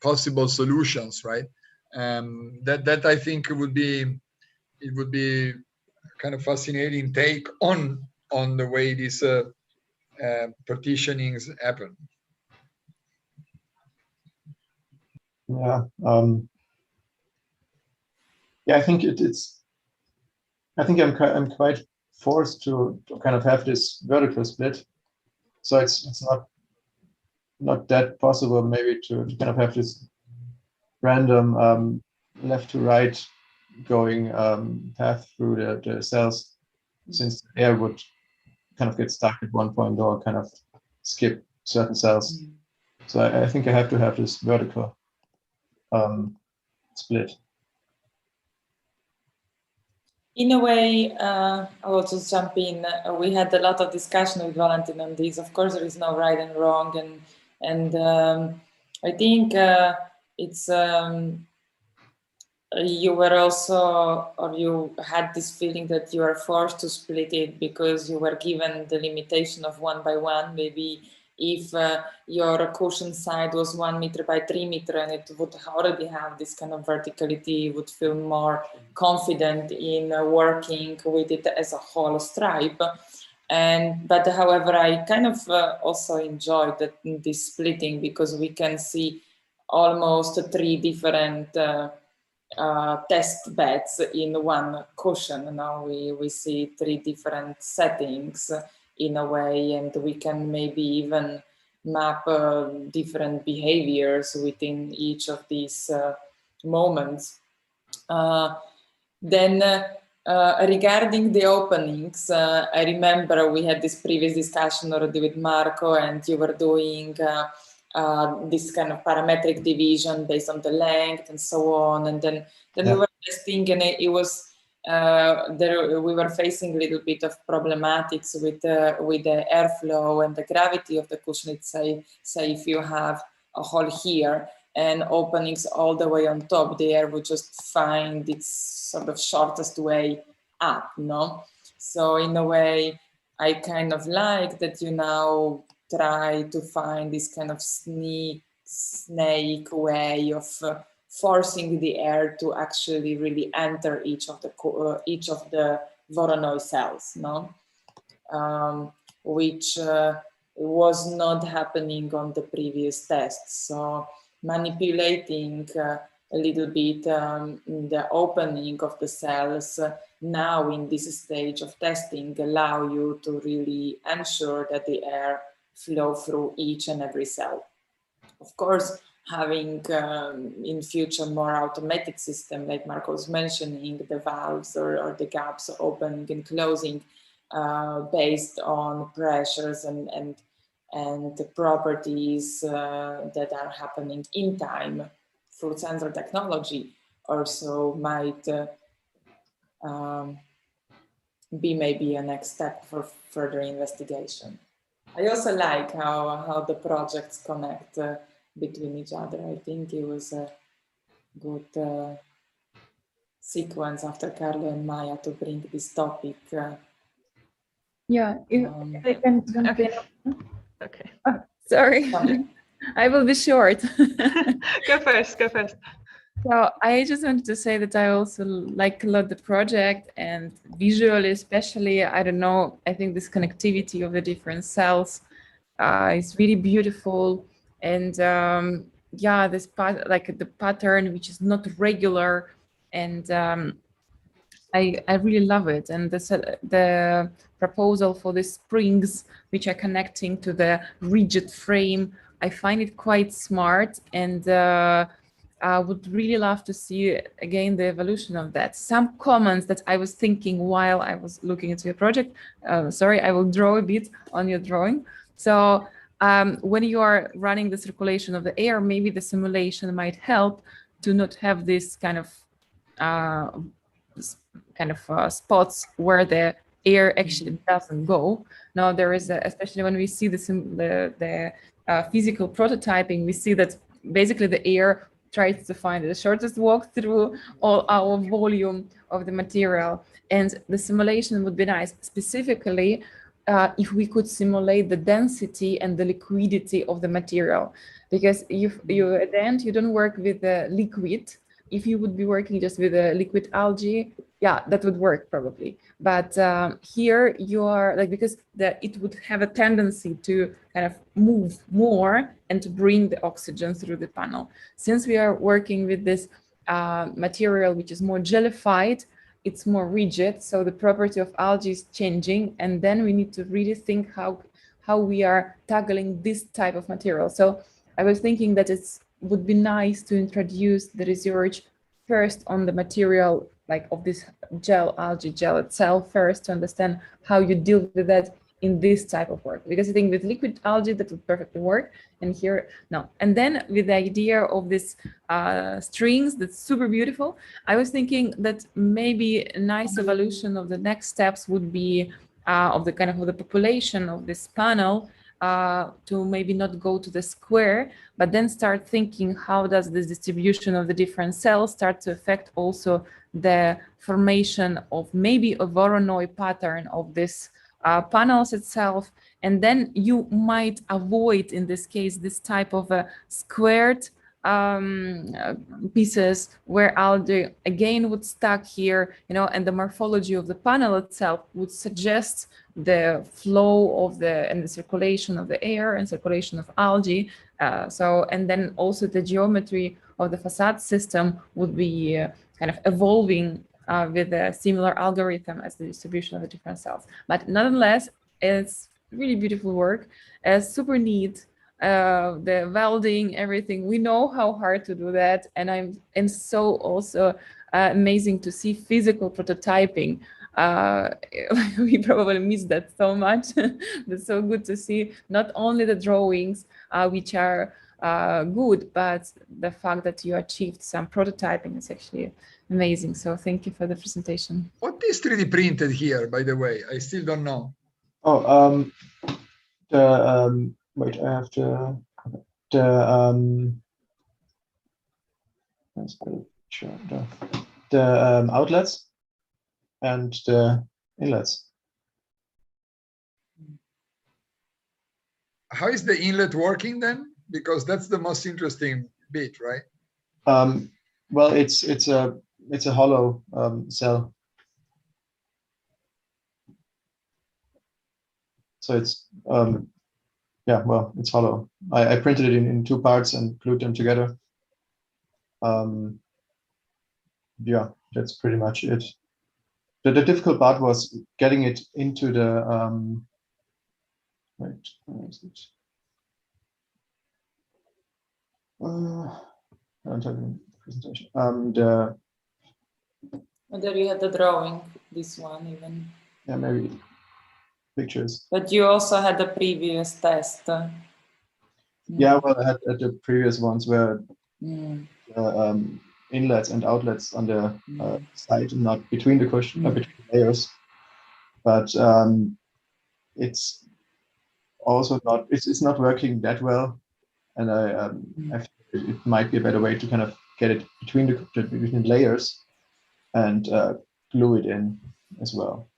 possible solutions, right? That I think would be kind of fascinating take on the way these partitionings happen. Yeah, yeah. I think it's. I think I'm quite forced to kind of have this vertical split, so it's not that possible maybe to kind of have this random left to right going path through the cells, since the air would kind of get stuck at one point or kind of skip certain cells. So I think I have to have this vertical split. In a way, I will just jump in. We had a lot of discussion with Valentin on this. Of course, there is no right and wrong, and I think it's you were also, or you had this feeling that you are forced to split it because you were given the limitation of 1 by 1. Maybe if your cushion side was 1 meter by 3 meter and it would already have this kind of verticality, you would feel more confident in working with it as a whole stripe. But however, I kind of also enjoyed this splitting, because we can see almost 3 different test beds in one cushion. Now we see 3 different settings in a way, and we can maybe even map different behaviors within each of these moments. Regarding the openings, I remember we had this previous discussion already with Marco, and you were doing this kind of parametric division based on the length and so on. And then we were testing, and it was we were facing a little bit of problematics with the airflow and the gravity of the cushion. It's say if you have a hole here and openings all the way on top, the air would just find its sort of shortest way up, no? So in a way, I kind of like that you now try to find this kind of snake way of forcing the air to actually really enter each of the Voronoi cells, no? Which was not happening on the previous tests. So manipulating a little bit the opening of the cells now in this stage of testing allow you to really ensure that the air flow through each and every cell. Of course, having in future more automated system, like Marco was mentioning, the valves or the gaps opening and closing based on pressures and the properties that are happening in time through sensor technology also might be maybe a next step for further investigation. I also like how the projects connect between each other. I think it was a good sequence after Carlo and Maya to bring this topic. Yeah, if I can jump in. Okay. Oh, sorry, I will be short. Go first. So I just wanted to say that I also like a lot the project, and visually especially, I don't know, I think this connectivity of the different cells is really beautiful. And yeah, this part, like the pattern, which is not regular, and I really love it. And the proposal for the springs, which are connecting to the rigid frame, I find it quite smart, and I would really love to see again the evolution of that. Some comments that I was thinking while I was looking into your project. Sorry, I will draw a bit on your drawing. So when you are running the circulation of the air, maybe the simulation might help to not have this kind of spots where the air actually doesn't go. Now there is, especially when we see the physical prototyping, we see that basically the air tries to find the shortest walk through all our volume of the material. And the simulation would be nice, specifically if we could simulate the density and the liquidity of the material. Because if you at the end, you don't work with the liquid. If you would be working just with a liquid algae, yeah, that would work probably. But here you are like, because it would have a tendency to kind of move more and to bring the oxygen through the panel. Since we are working with this material, which is more jellified, it's more rigid. So the property of algae is changing. And then we need to really think how we are tackling this type of material. So I was thinking that it would be nice to introduce the research first on the material, like of this algae gel itself first, to understand how you deal with that in this type of work. Because I think with liquid algae, that would perfectly work. And here, no. And then with the idea of this strings, that's super beautiful, I was thinking that maybe a nice evolution of the next steps would be of the kind of the population of this panel, to maybe not go to the square, but then start thinking how does this distribution of the different cells start to affect also the formation of maybe a Voronoi pattern of this panels itself, and then you might avoid, in this case, this type of squared pieces where algae again would stack here, and the morphology of the panel itself would suggest the flow of and the circulation of the air and circulation of algae. And then also the geometry of the facade system would be kind of evolving with a similar algorithm as the distribution of the different cells. But nonetheless, it's really beautiful work, super neat. The welding, everything, we know how hard to do that, and so also amazing to see physical prototyping. We probably miss that so much. It's so good to see not only the drawings, which are good, but the fact that you achieved some prototyping is actually amazing. So thank you for the presentation. What is 3D printed here, by the way? I still don't know. Oh, wait, I have the outlets and the inlets. How is the inlet working then? Because that's the most interesting bit, right? Well, it's a hollow cell. So it's yeah, well, it's hollow. I printed it in 2 parts and glued them together. Yeah, that's pretty much it. The difficult part was getting it into the wait, where is it? I don't have a presentation. There you had the drawing, this one even. Yeah, maybe pictures. But you also had the previous test. Yeah, well, I had the previous ones where inlets and outlets on the side, not between the cushion, between the layers. But it's also not, it's not working that well, and I think it might be a better way to kind of get it between the layers and glue it in as well.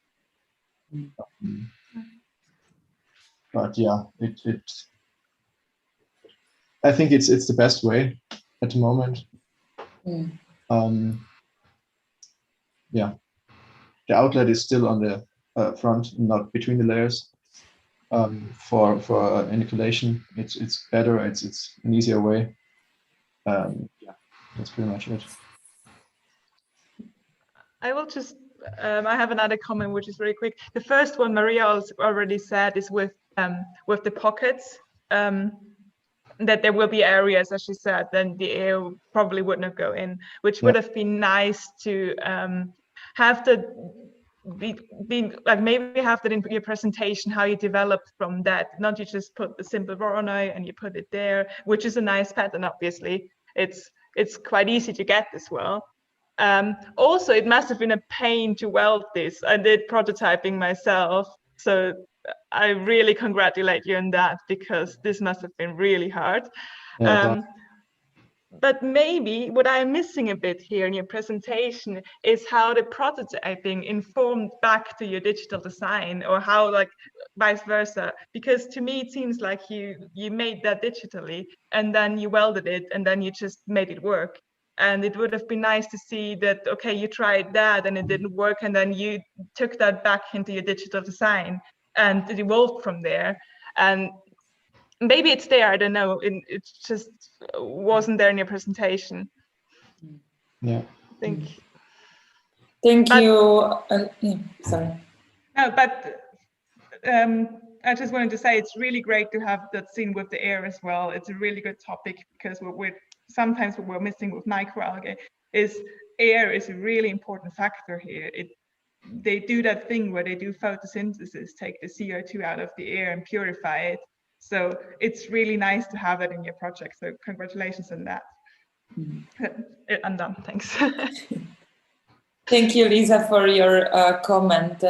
But yeah, I think it's the best way at the moment. Yeah, the outlet is still on the front, not between the layers. For inoculation, it's better. It's an easier way. Yeah, that's pretty much it. I will just I have another comment which is very quick. The first one Maria already said is with the pockets, that there will be areas, as she said, then the air probably would not go in, which would have been nice to have like maybe have that in your presentation, how you developed from that. Not you just put the simple Voronoi and you put it there, which is a nice pattern. Obviously, it's quite easy to get as well. Also, it must have been a pain to weld this. I did prototyping myself, so I really congratulate you on that, because this must have been really hard. But maybe what I'm missing a bit here in your presentation is how the prototyping informed back to your digital design, or how, like, vice versa. Because to me, it seems like you made that digitally and then you welded it and then you just made it work. And it would have been nice to see that, okay, you tried that and it didn't work, and then you took that back into your digital design and it evolved from there. And maybe it's there, I don't know, it just wasn't there in your presentation. Yeah. Thank you. Sorry. No, but I just wanted to say it's really great to have that scene with the air as well. It's a really good topic, because sometimes what we're missing with microalgae is air is a really important factor here. They do that thing where they do photosynthesis, take the CO2 out of the air and purify it. So it's really nice to have it in your project. So congratulations on that. I'm done, thanks. Thank you, Lisa, for your comment.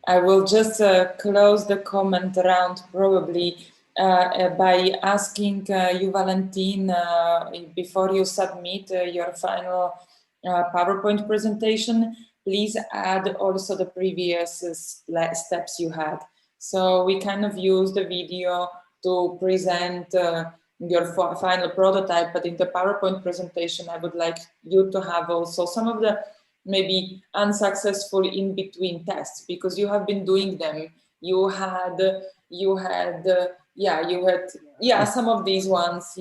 I will just close the comment round probably by asking you, Valentine, before you submit your final PowerPoint presentation, please add also the previous steps you had. So we kind of use the video to present your final prototype, but in the PowerPoint presentation, I would like you to have also some of the maybe unsuccessful in-between tests, because you have been doing them. You had some of these ones,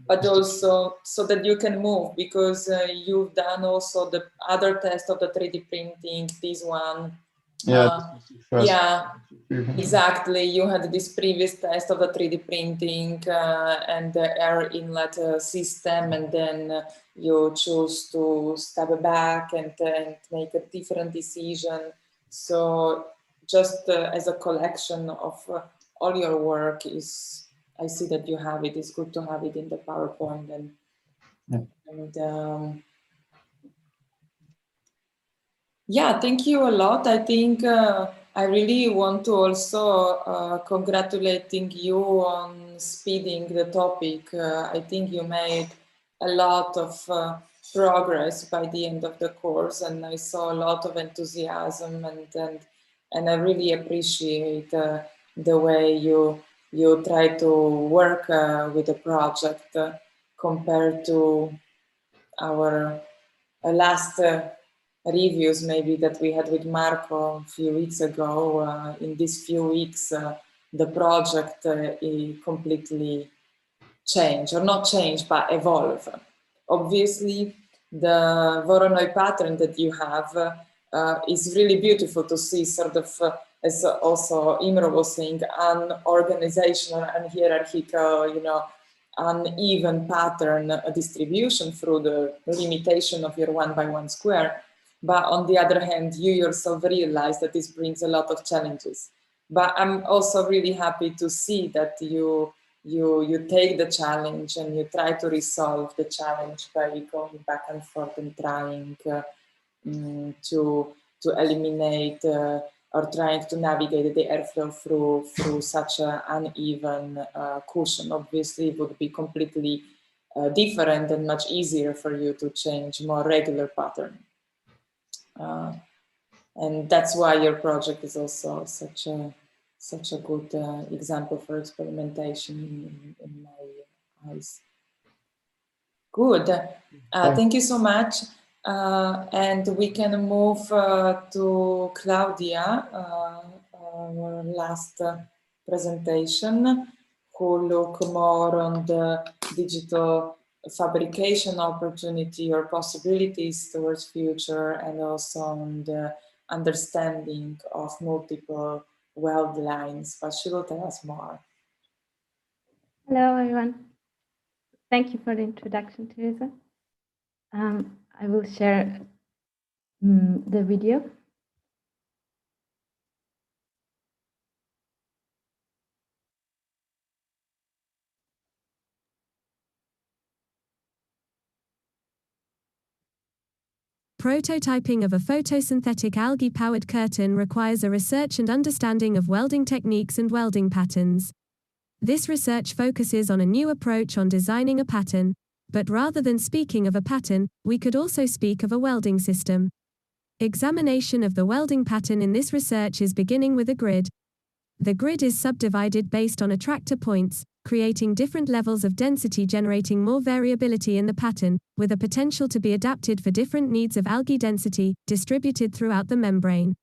but also so that you can move, because you've done also the other test of the 3D printing, this one. Exactly. You had this previous test of the 3D printing and the air inlet system, and then you choose to step back and make a different decision. So just as a collection of all your work is, I see that you have it. It's good to have it in the PowerPoint. Yeah, thank you a lot. I think I really want to also congratulating you on speeding the topic. I think you made a lot of progress by the end of the course, and I saw a lot of enthusiasm, and I really appreciate the way you try to work with the project compared to our last reviews maybe that we had with Marco a few weeks ago. In these few weeks, the project completely changed, or not change, but evolve. Obviously, the Voronoi pattern that you have is really beautiful to see, sort of, as also Imre was saying, unorganizational and hierarchical, uneven pattern distribution through the limitation of your 1x1 square. But on the other hand, you yourself realize that this brings a lot of challenges. But I'm also really happy to see that you take the challenge and you try to resolve the challenge by going back and forth and trying to eliminate or trying to navigate the airflow through such an uneven cushion. Obviously, it would be completely different and much easier for you to change more regular pattern. And that's why your project is also such a good example for experimentation in my eyes. Good. Thank you so much. And we can move to Claudia, our last presentation, who look more on the digital fabrication opportunity or possibilities towards future, and also on the understanding of multiple weld lines. But she will tell us more. Hello, everyone. Thank you for the introduction, Teresa. I will share the video. Prototyping of a photosynthetic algae-powered curtain requires a research and understanding of welding techniques and welding patterns. This research focuses on a new approach on designing a pattern, but rather than speaking of a pattern, we could also speak of a welding system. Examination of the welding pattern in this research is beginning with a grid. The grid is subdivided based on attractor points, creating different levels of density, generating more variability in the pattern, with a potential to be adapted for different needs of algae density, distributed throughout the membrane.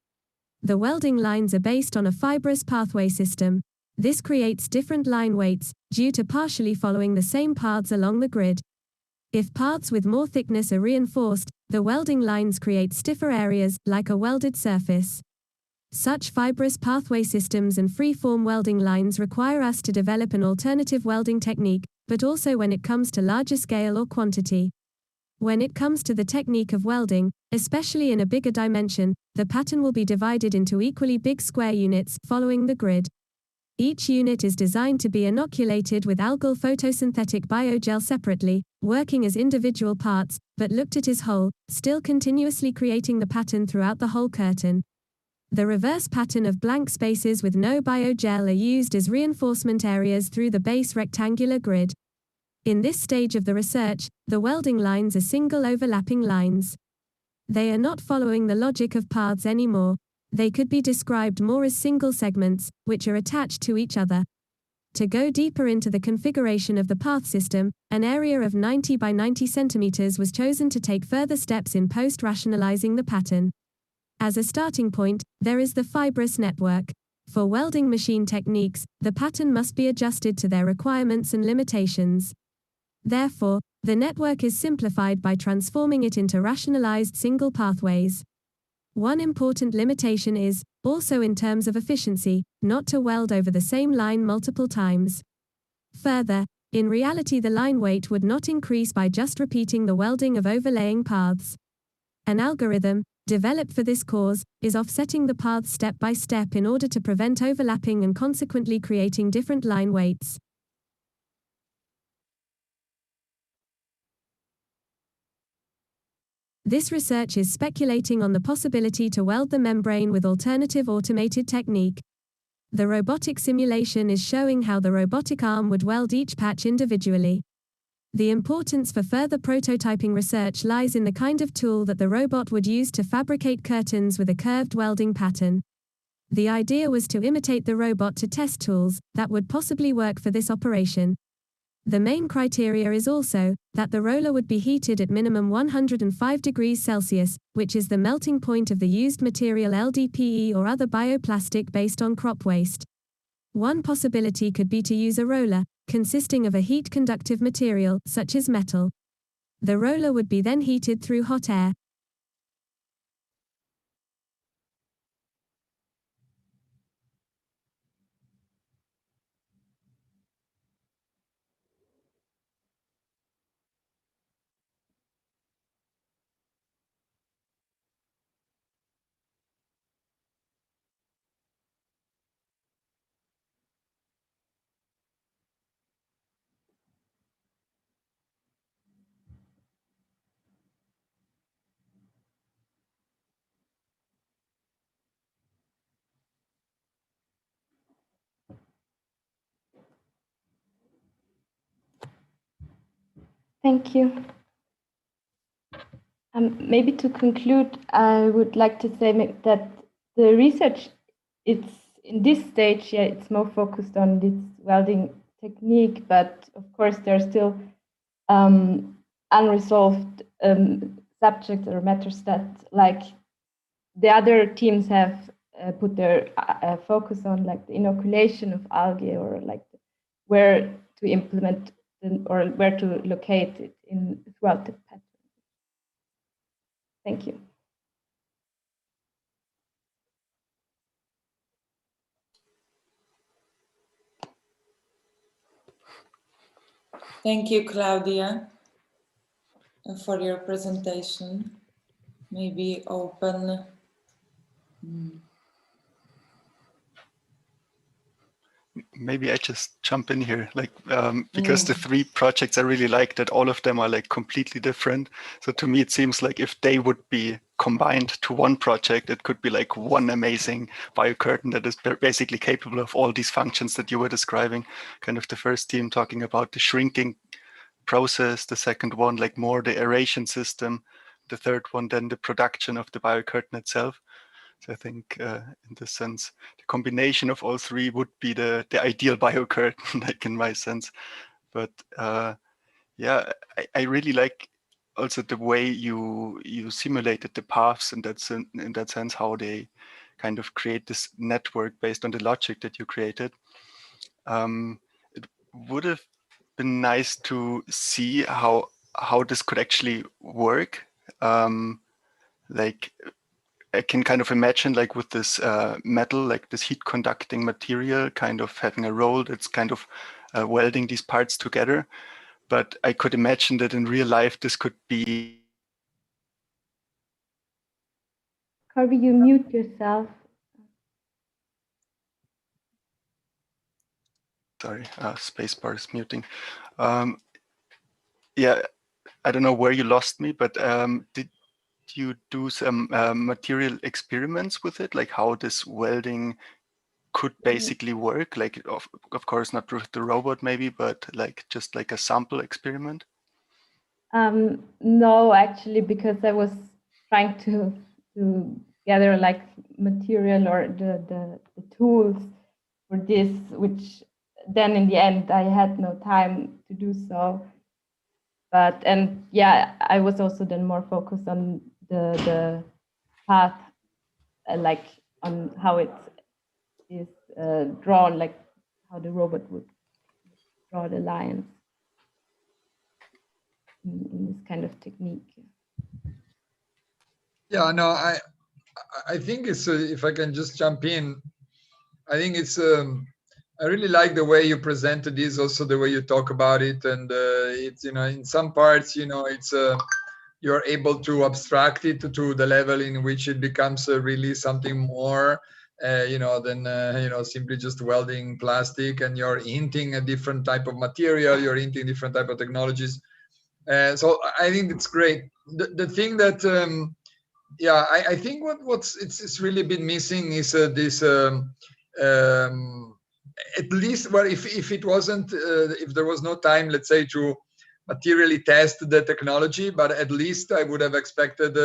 The welding lines are based on a fibrous pathway system. This creates different line weights, due to partially following the same paths along the grid. If paths with more thickness are reinforced, the welding lines create stiffer areas, like a welded surface. Such fibrous pathway systems and free-form welding lines require us to develop an alternative welding technique, but also when it comes to larger scale or quantity. When it comes to the technique of welding, especially in a bigger dimension, the pattern will be divided into equally big square units, following the grid. Each unit is designed to be inoculated with algal photosynthetic biogel separately, working as individual parts, but looked at as whole, still continuously creating the pattern throughout the whole curtain. The reverse pattern of blank spaces with no biogel are used as reinforcement areas through the base rectangular grid. In this stage of the research, the welding lines are single overlapping lines. They are not following the logic of paths anymore. They could be described more as single segments, which are attached to each other. To go deeper into the configuration of the path system, an area of 90 by 90 centimeters was chosen to take further steps in post-rationalizing the pattern. As a starting point, there is the fibrous network. For welding machine techniques, the pattern must be adjusted to their requirements and limitations. Therefore, the network is simplified by transforming it into rationalized single pathways. One important limitation is, also in terms of efficiency, not to weld over the same line multiple times. Further, in reality the line weight would not increase by just repeating the welding of overlaying paths. An algorithm, developed for this cause, is offsetting the paths step by step in order to prevent overlapping and consequently creating different line weights. This research is speculating on the possibility to weld the membrane with alternative automated technique. The robotic simulation is showing how the robotic arm would weld each patch individually. The importance for further prototyping research lies in the kind of tool that the robot would use to fabricate curtains with a curved welding pattern. The idea was to imitate the robot to test tools that would possibly work for this operation. The main criteria is also that the roller would be heated at minimum 105 degrees Celsius, which is the melting point of the used material LDPE or other bioplastic based on crop waste. One possibility could be to use a roller, consisting of a heat-conductive material, such as metal. The roller would be then heated through hot air. Thank you. Maybe to conclude, I would like to say that the research, it's in this stage, yeah, it's more focused on this welding technique, but of course there are still unresolved subjects or matters that, like, the other teams have put their focus on, like the inoculation of algae, or like where to implement or where to locate it in throughout the pattern. Thank you. Thank you, Claudia, for your presentation. Maybe open. Maybe I just jump in here, like because the three projects I really like, that all of them are like completely different. So to me, it seems like if they would be combined to one project, it could be like one amazing biocurtain that is basically capable of all these functions that you were describing. Kind of the first team talking about the shrinking process, the second one like more the aeration system, the third one then the production of the biocurtain itself. So I think in this sense, the combination of all three would be the ideal biocurtain, like in my sense. But yeah, I really like also the way you simulated the paths in that sense, how they kind of create this network based on the logic that you created. It would have been nice to see how this could actually work. Like I can kind of imagine, like with this metal, like this heat conducting material, kind of having a roll that's kind of welding these parts together. But I could imagine that in real life, this could be. Corby, you mute yourself. Sorry, spacebar is muting. Yeah, I don't know where you lost me, but did you do some material experiments with it, like how this welding could basically work? Like, of course, not with the robot maybe, but like just like a sample experiment? No, actually, because I was trying to gather like material or the tools for this, which then in the end I had no time to do so. But and yeah, I was also then more focused on the path, like on how it is drawn, like how the robot would draw the lines in this kind of technique. Yeah, no, I think it's if I can just jump in, I think it's I really like the way you presented this, also the way you talk about it, and it's, you know, in some parts, you know, it's you're able to abstract it to the level in which it becomes really something more, you know, than you know, simply just welding plastic, and you're hinting a different type of material, you're hinting different type of technologies. So I think it's great. The thing that yeah, I think it's really been missing is this at least, well, if it wasn't if there was no time, let's say, to materially test the technology, but at least I would have expected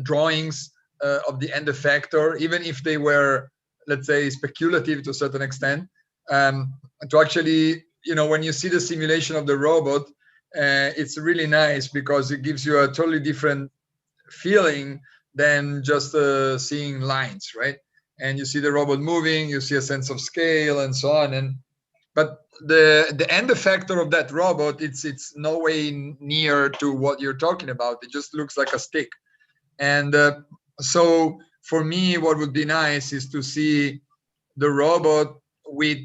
drawings of the end effector, even if they were, let's say, speculative to a certain extent, to actually, you know, when you see the simulation of the robot, it's really nice because it gives you a totally different feeling than just seeing lines, right? And you see the robot moving, you see a sense of scale and so on. And but the end effector of that robot, it's no way near to what you're talking about. It just looks like a stick. And so for me, what would be nice is to see the robot with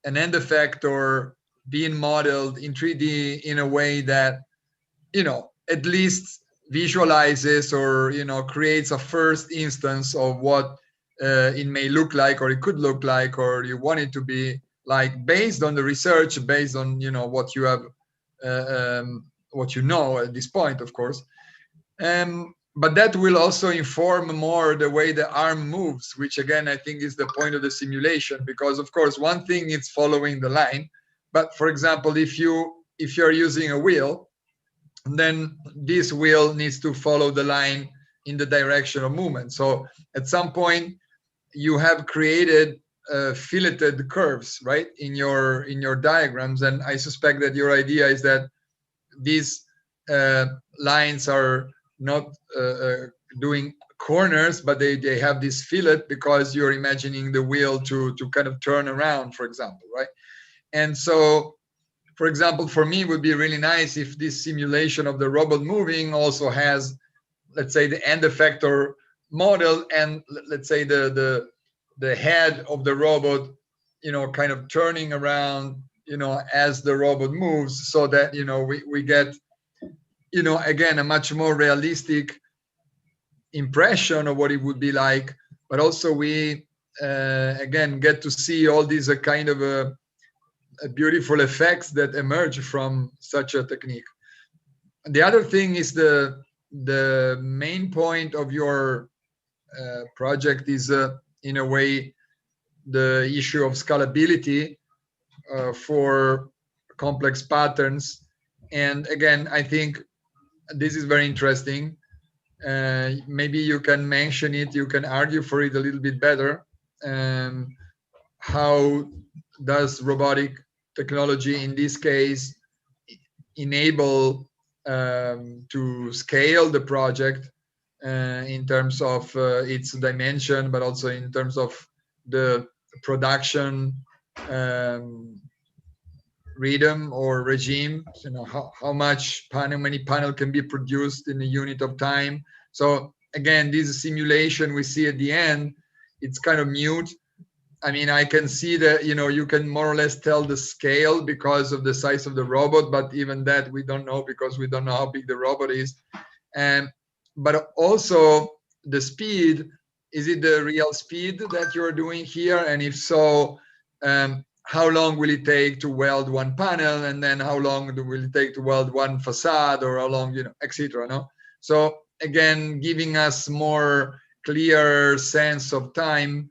an end effector being modeled in 3D in a way that, you know, at least visualizes or, you know, creates a first instance of what it may look like, or it could look like, or you want it to be like, based on the research, based on, you know, what you have, what you know at this point, of course. But that will also inform more the way the arm moves, which again, I think is the point of the simulation, because of course, one thing is following the line. But for example, if you're using a wheel, then this wheel needs to follow the line in the direction of movement. So at some point you have created filleted curves, right, in your diagrams. And I suspect that your idea is that these lines are not doing corners, but they have this fillet because you're imagining the wheel to kind of turn around, for example, right? And so, for example, for me, it would be really nice if this simulation of the robot moving also has, let's say, the end effector model, and let's say the head of the robot, you know, kind of turning around, you know, as the robot moves, so that, you know, we get, you know, again, a much more realistic impression of what it would be like, but also we again get to see all these kind of beautiful effects that emerge from such a technique. The other thing is the main point of your project is in a way the issue of scalability for complex patterns. And again, I think this is very interesting. Maybe you can mention it, you can argue for it a little bit better. How does robotic technology in this case enable to scale the project in terms of its dimension, but also in terms of the production rhythm or regime, you know, how many panel can be produced in a unit of time. So again, this simulation we see at the end, it's kind of mute. I mean, I can see that, you know, you can more or less tell the scale because of the size of the robot, but even that we don't know because we don't know how big the robot is. But also the speed, is it the real speed that you're doing here? And if so, how long will it take to weld one panel? And then how long will it take to weld one facade, or how long, you know, etc. No? So again, giving us more clear sense of time,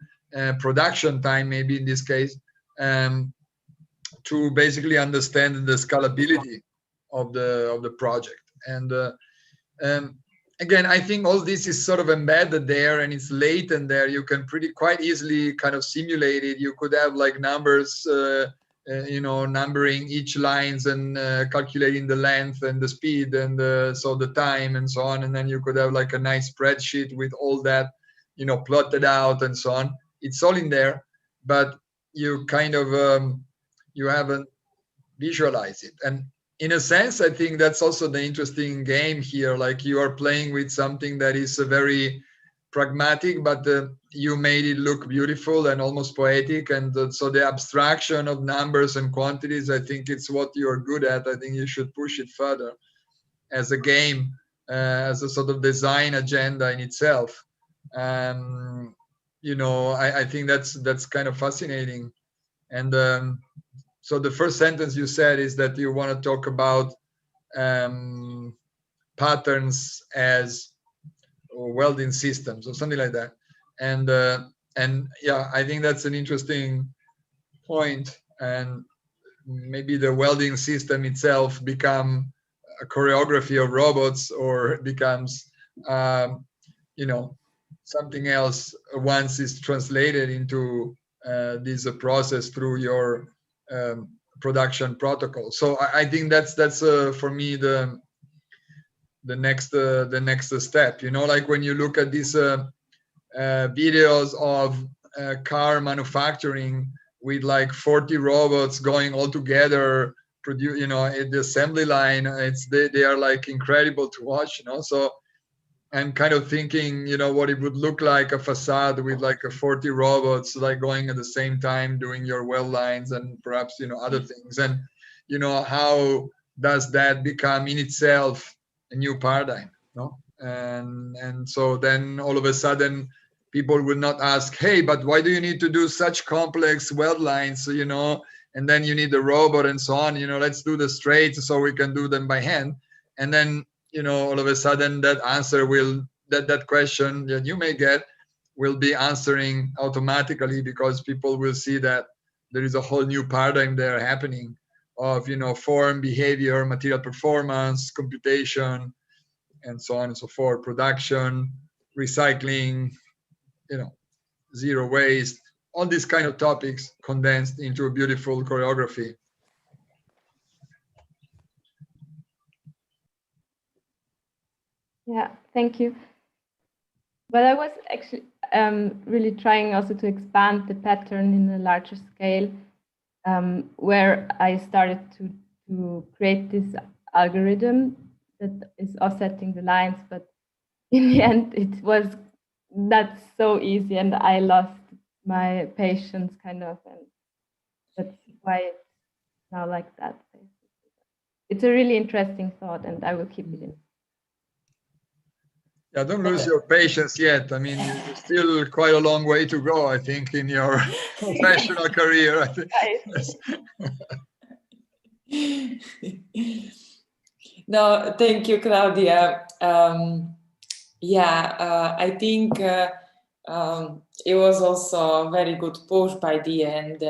production time, maybe in this case, to basically understand the scalability of the project. And again, I think all this is sort of embedded there and it's latent there. You can quite easily kind of simulate it. You could have like numbers, numbering each lines and calculating the length and the speed and so the time and so on. And then you could have like a nice spreadsheet with all that, plotted out and so on. It's all in there, but you kind of, you haven't visualized it. And in a sense, I think that's also the interesting game here. Like you are playing with something that is very pragmatic, but you made it look beautiful and almost poetic. And so the abstraction of numbers and quantities, I think it's what you're good at. I think you should push it further as a game, as a sort of design agenda in itself. I think that's kind of fascinating. And so the first sentence you said is that you want to talk about patterns as welding systems or something like that. And yeah, I think that's an interesting point. And maybe the welding system itself become a choreography of robots, or becomes something else once it's translated into this process through your production protocol. So I think that's for me the next step. Like when you look at these videos of car manufacturing with like 40 robots going all together, produce, at the assembly line, they are like incredible to watch. So I'm kind of thinking, what it would look like, a facade with like 40 robots like going at the same time doing your weld lines and perhaps other things. And how does that become in itself a new paradigm? And so then all of a sudden people will not ask, hey, but why do you need to do such complex weld lines? And then you need the robot and so on. Let's do the straight so we can do them by hand. And then all of a sudden that answer that question that you may get will be answering automatically, because people will see that there is a whole new paradigm there happening of, form, behavior, material performance, computation, and so on and so forth, production, recycling, zero waste, all these kind of topics condensed into a beautiful choreography. Yeah, thank you. But I was actually really trying also to expand the pattern in a larger scale, where I started to create this algorithm that is offsetting the lines, but in the end it was not so easy, and I lost my patience kind of, and that's why it's now like that. It's a really interesting thought, and I will keep it in. Yeah, don't lose your patience yet. I mean, there's still quite a long way to go, I think, in your professional career. I think. No, thank you, Claudia. I think it was also a very good push by the end,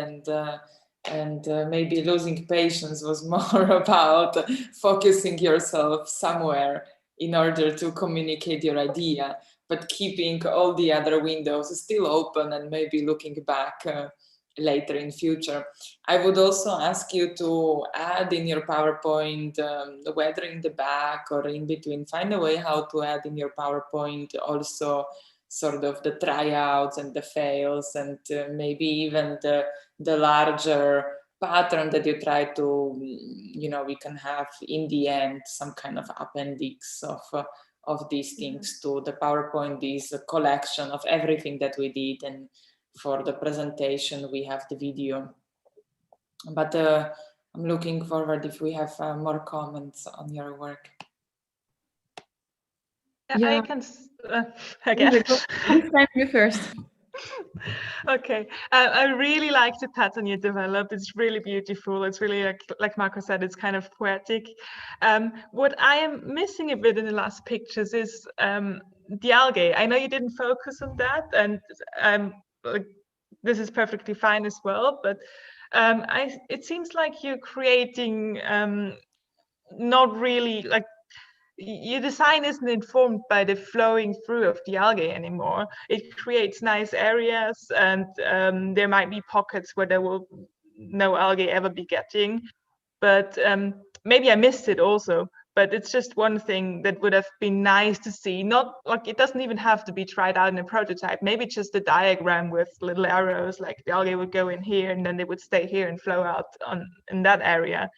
and maybe losing patience was more about focusing yourself somewhere in order to communicate your idea, but keeping all the other windows still open and maybe looking back later in future. I would also ask you to add in your PowerPoint, whether in the back or in between, find a way how to add in your PowerPoint also sort of the tryouts and the fails, and maybe even the larger pattern that you try to, we can have in the end some kind of appendix of these things to the PowerPoint. Is a collection of everything that we did, and for the presentation we have the video. But I'm looking forward if we have more comments on your work. Yeah. I can again. This time you first. Okay, I really like the pattern you developed. It's really beautiful. It's really, like Marco said, it's kind of poetic. What I am missing a bit in the last pictures is the algae. I know you didn't focus on that, and this is perfectly fine as well, but it seems like you're creating not really like your design isn't informed by the flowing through of the algae anymore. It creates nice areas, and there might be pockets where there will no algae ever be getting. But maybe I missed it also. But it's just one thing that would have been nice to see. Not like it doesn't even have to be tried out in a prototype. Maybe just a diagram with little arrows, like the algae would go in here and then they would stay here and flow out in that area.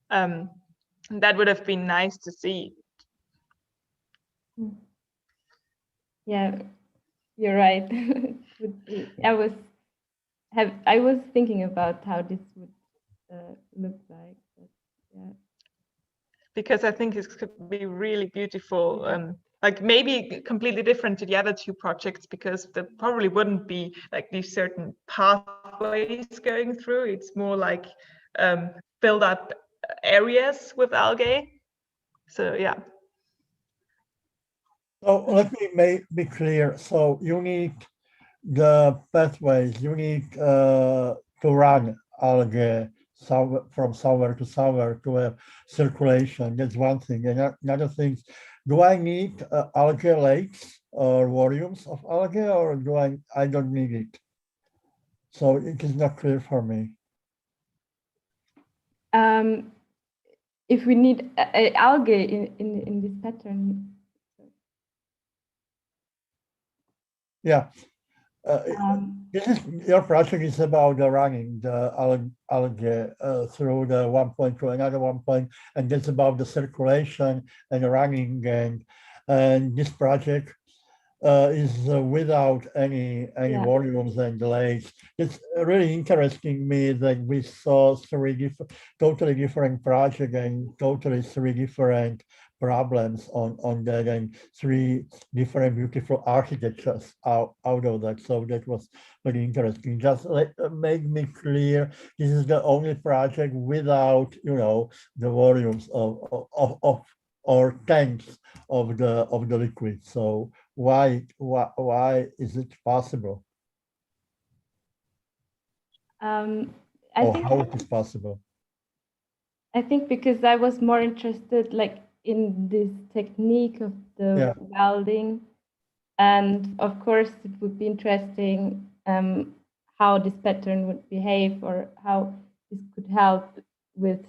That would have been nice to see. Yeah, you're right. I was thinking about how this would look like. But, yeah. Because I think it could be really beautiful. Like maybe completely different to the other two projects, because there probably wouldn't be like these certain pathways going through. It's more like build up areas with algae. So yeah. So let me be clear. So you need the pathways, you need to run algae from somewhere to somewhere to have circulation. That's one thing. And another thing, do I need algae lakes or volumes of algae, or do I don't need it? So it is not clear for me. If we need algae in this pattern. Yeah. Your project is about the running the algae through the 1 point to another 1 point, and that's about the circulation and the running. And this project is without any volumes and delays. It's really interesting me that we saw totally different projects and totally three different problems on that, and three different beautiful architectures out of that. So that was very interesting. Just make me clear, this is the only project without, the volumes of or tanks of the liquid. So why is it possible? I think how it is possible? I think because I was more interested in this technique of the welding, and of course it would be interesting how this pattern would behave, or how this could help with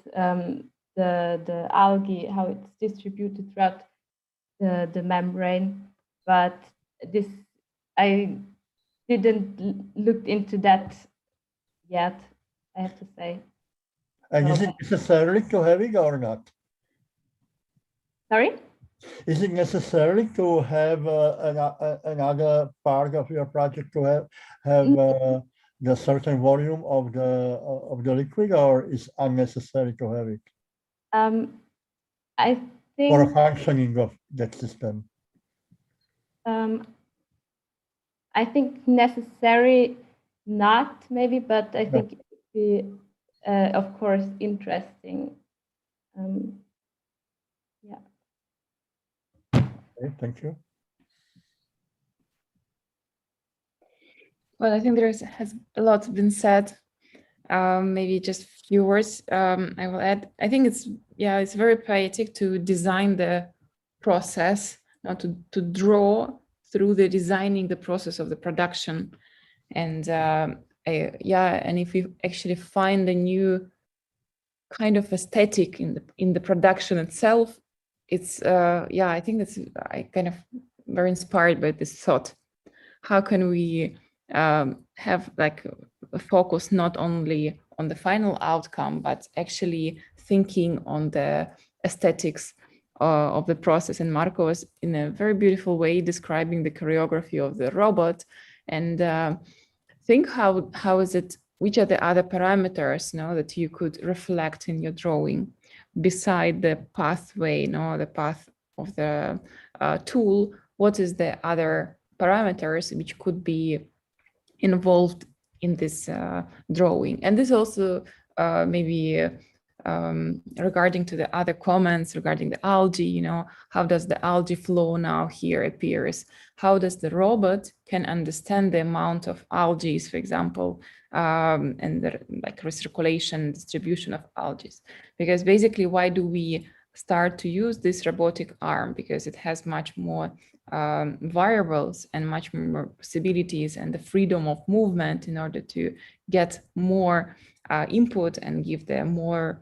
the algae, how it's distributed throughout the membrane. But this, I didn't look into that yet, I have to say. And is it necessary to have it or not? Sorry? Is it necessary to have another part of your project to have the certain volume of the liquid, or is unnecessary to have it? I think for a functioning of that system. I think necessary, not maybe, but I think it would be, of course, interesting. Yeah. Okay, thank you. Well, I think there has a lot been said. Maybe just a few words I will add. I think it's very poetic to design the process, not to draw through the designing the process of the production. And and if you actually find a new kind of aesthetic in the production itself, it's I think I kind of very inspired by this thought. How can we have like a focus not only on the final outcome, but actually thinking on the aesthetics of the process? And Marco was in a very beautiful way describing the choreography of the robot, and think how is it, which are the other parameters that you could reflect in your drawing beside the pathway, the path of the tool. What is the other parameters which could be involved in this drawing? And this also maybe regarding to the other comments regarding the algae, how does the algae flow now here appears? How does the robot can understand the amount of algae, for example, and the like recirculation, distribution of algae? Because basically, why do we start to use this robotic arm because it has much more variables and much more possibilities and the freedom of movement in order to get more input and give them more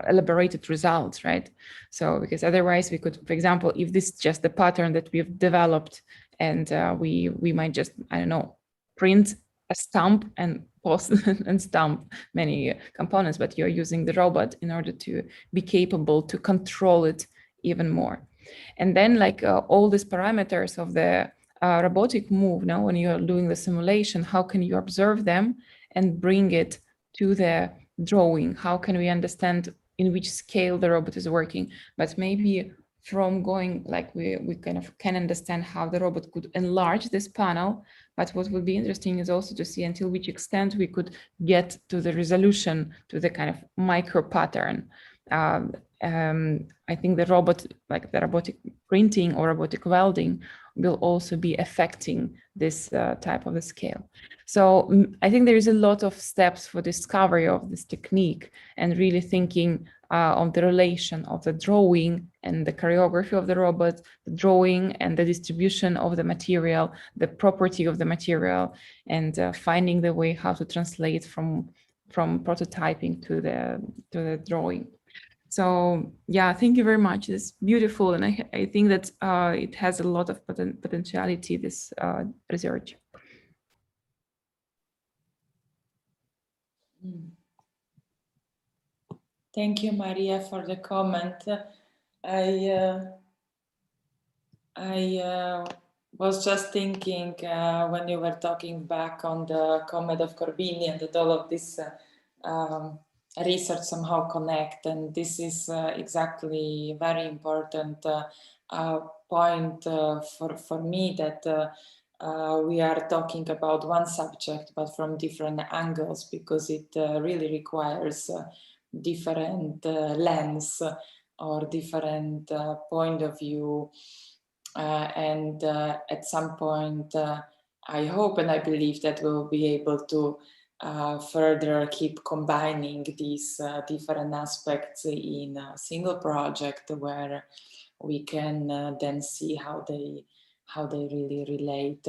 elaborated results, right? So because otherwise we could, for example, if this is just the pattern that we've developed and we might just, I don't know, print a stamp and post and stamp many components, but you're using the robot in order to be capable to control it even more. And then like all these parameters of the robotic move, now when you're doing the simulation, how can you observe them and bring it to the drawing? How can we understand in which scale the robot is working? But maybe from going, like we kind of can understand how the robot could enlarge this panel, but what would be interesting is also to see until which extent we could get to the resolution, to the kind of micro pattern. I think the robot, like the robotic printing or robotic welding, will also be affecting this type of a scale. So I think there is a lot of steps for discovery of this technique and really thinking on the relation of the drawing and the choreography of the robot, the drawing and the distribution of the material, the property of the material, and finding the way how to translate from prototyping to the drawing. So yeah, thank you very much. It's beautiful, and I think that it has a lot of potentiality, this research. Thank you, Maria, for the comment. I was just thinking when you were talking back on the comment of Corbini and that all of this research somehow connect, and this is exactly very important point for me, that we are talking about one subject but from different angles, because it really requires different lens or different point of view, and at some point I hope and I believe that we'll be able to further keep combining these different aspects in a single project where we can then see how they really relate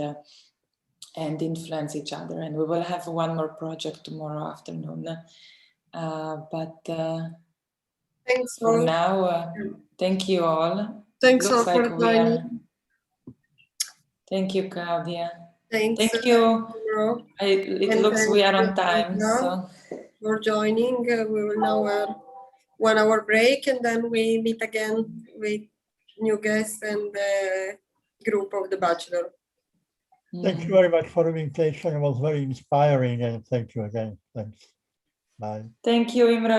and influence each other. And we will have one more project tomorrow afternoon. But thanks for all. now, thank you all. Thanks Looks all like for we are. joining. Thank you, Claudia. Thanks. Thank you. It looks we are on time. So. For joining. We will now have 1 hour break, and then we meet again with new guests and the group of the bachelor. Thank you very much for the invitation. It was very inspiring, and thank you again. Thanks. Bye. Thank you, Imran.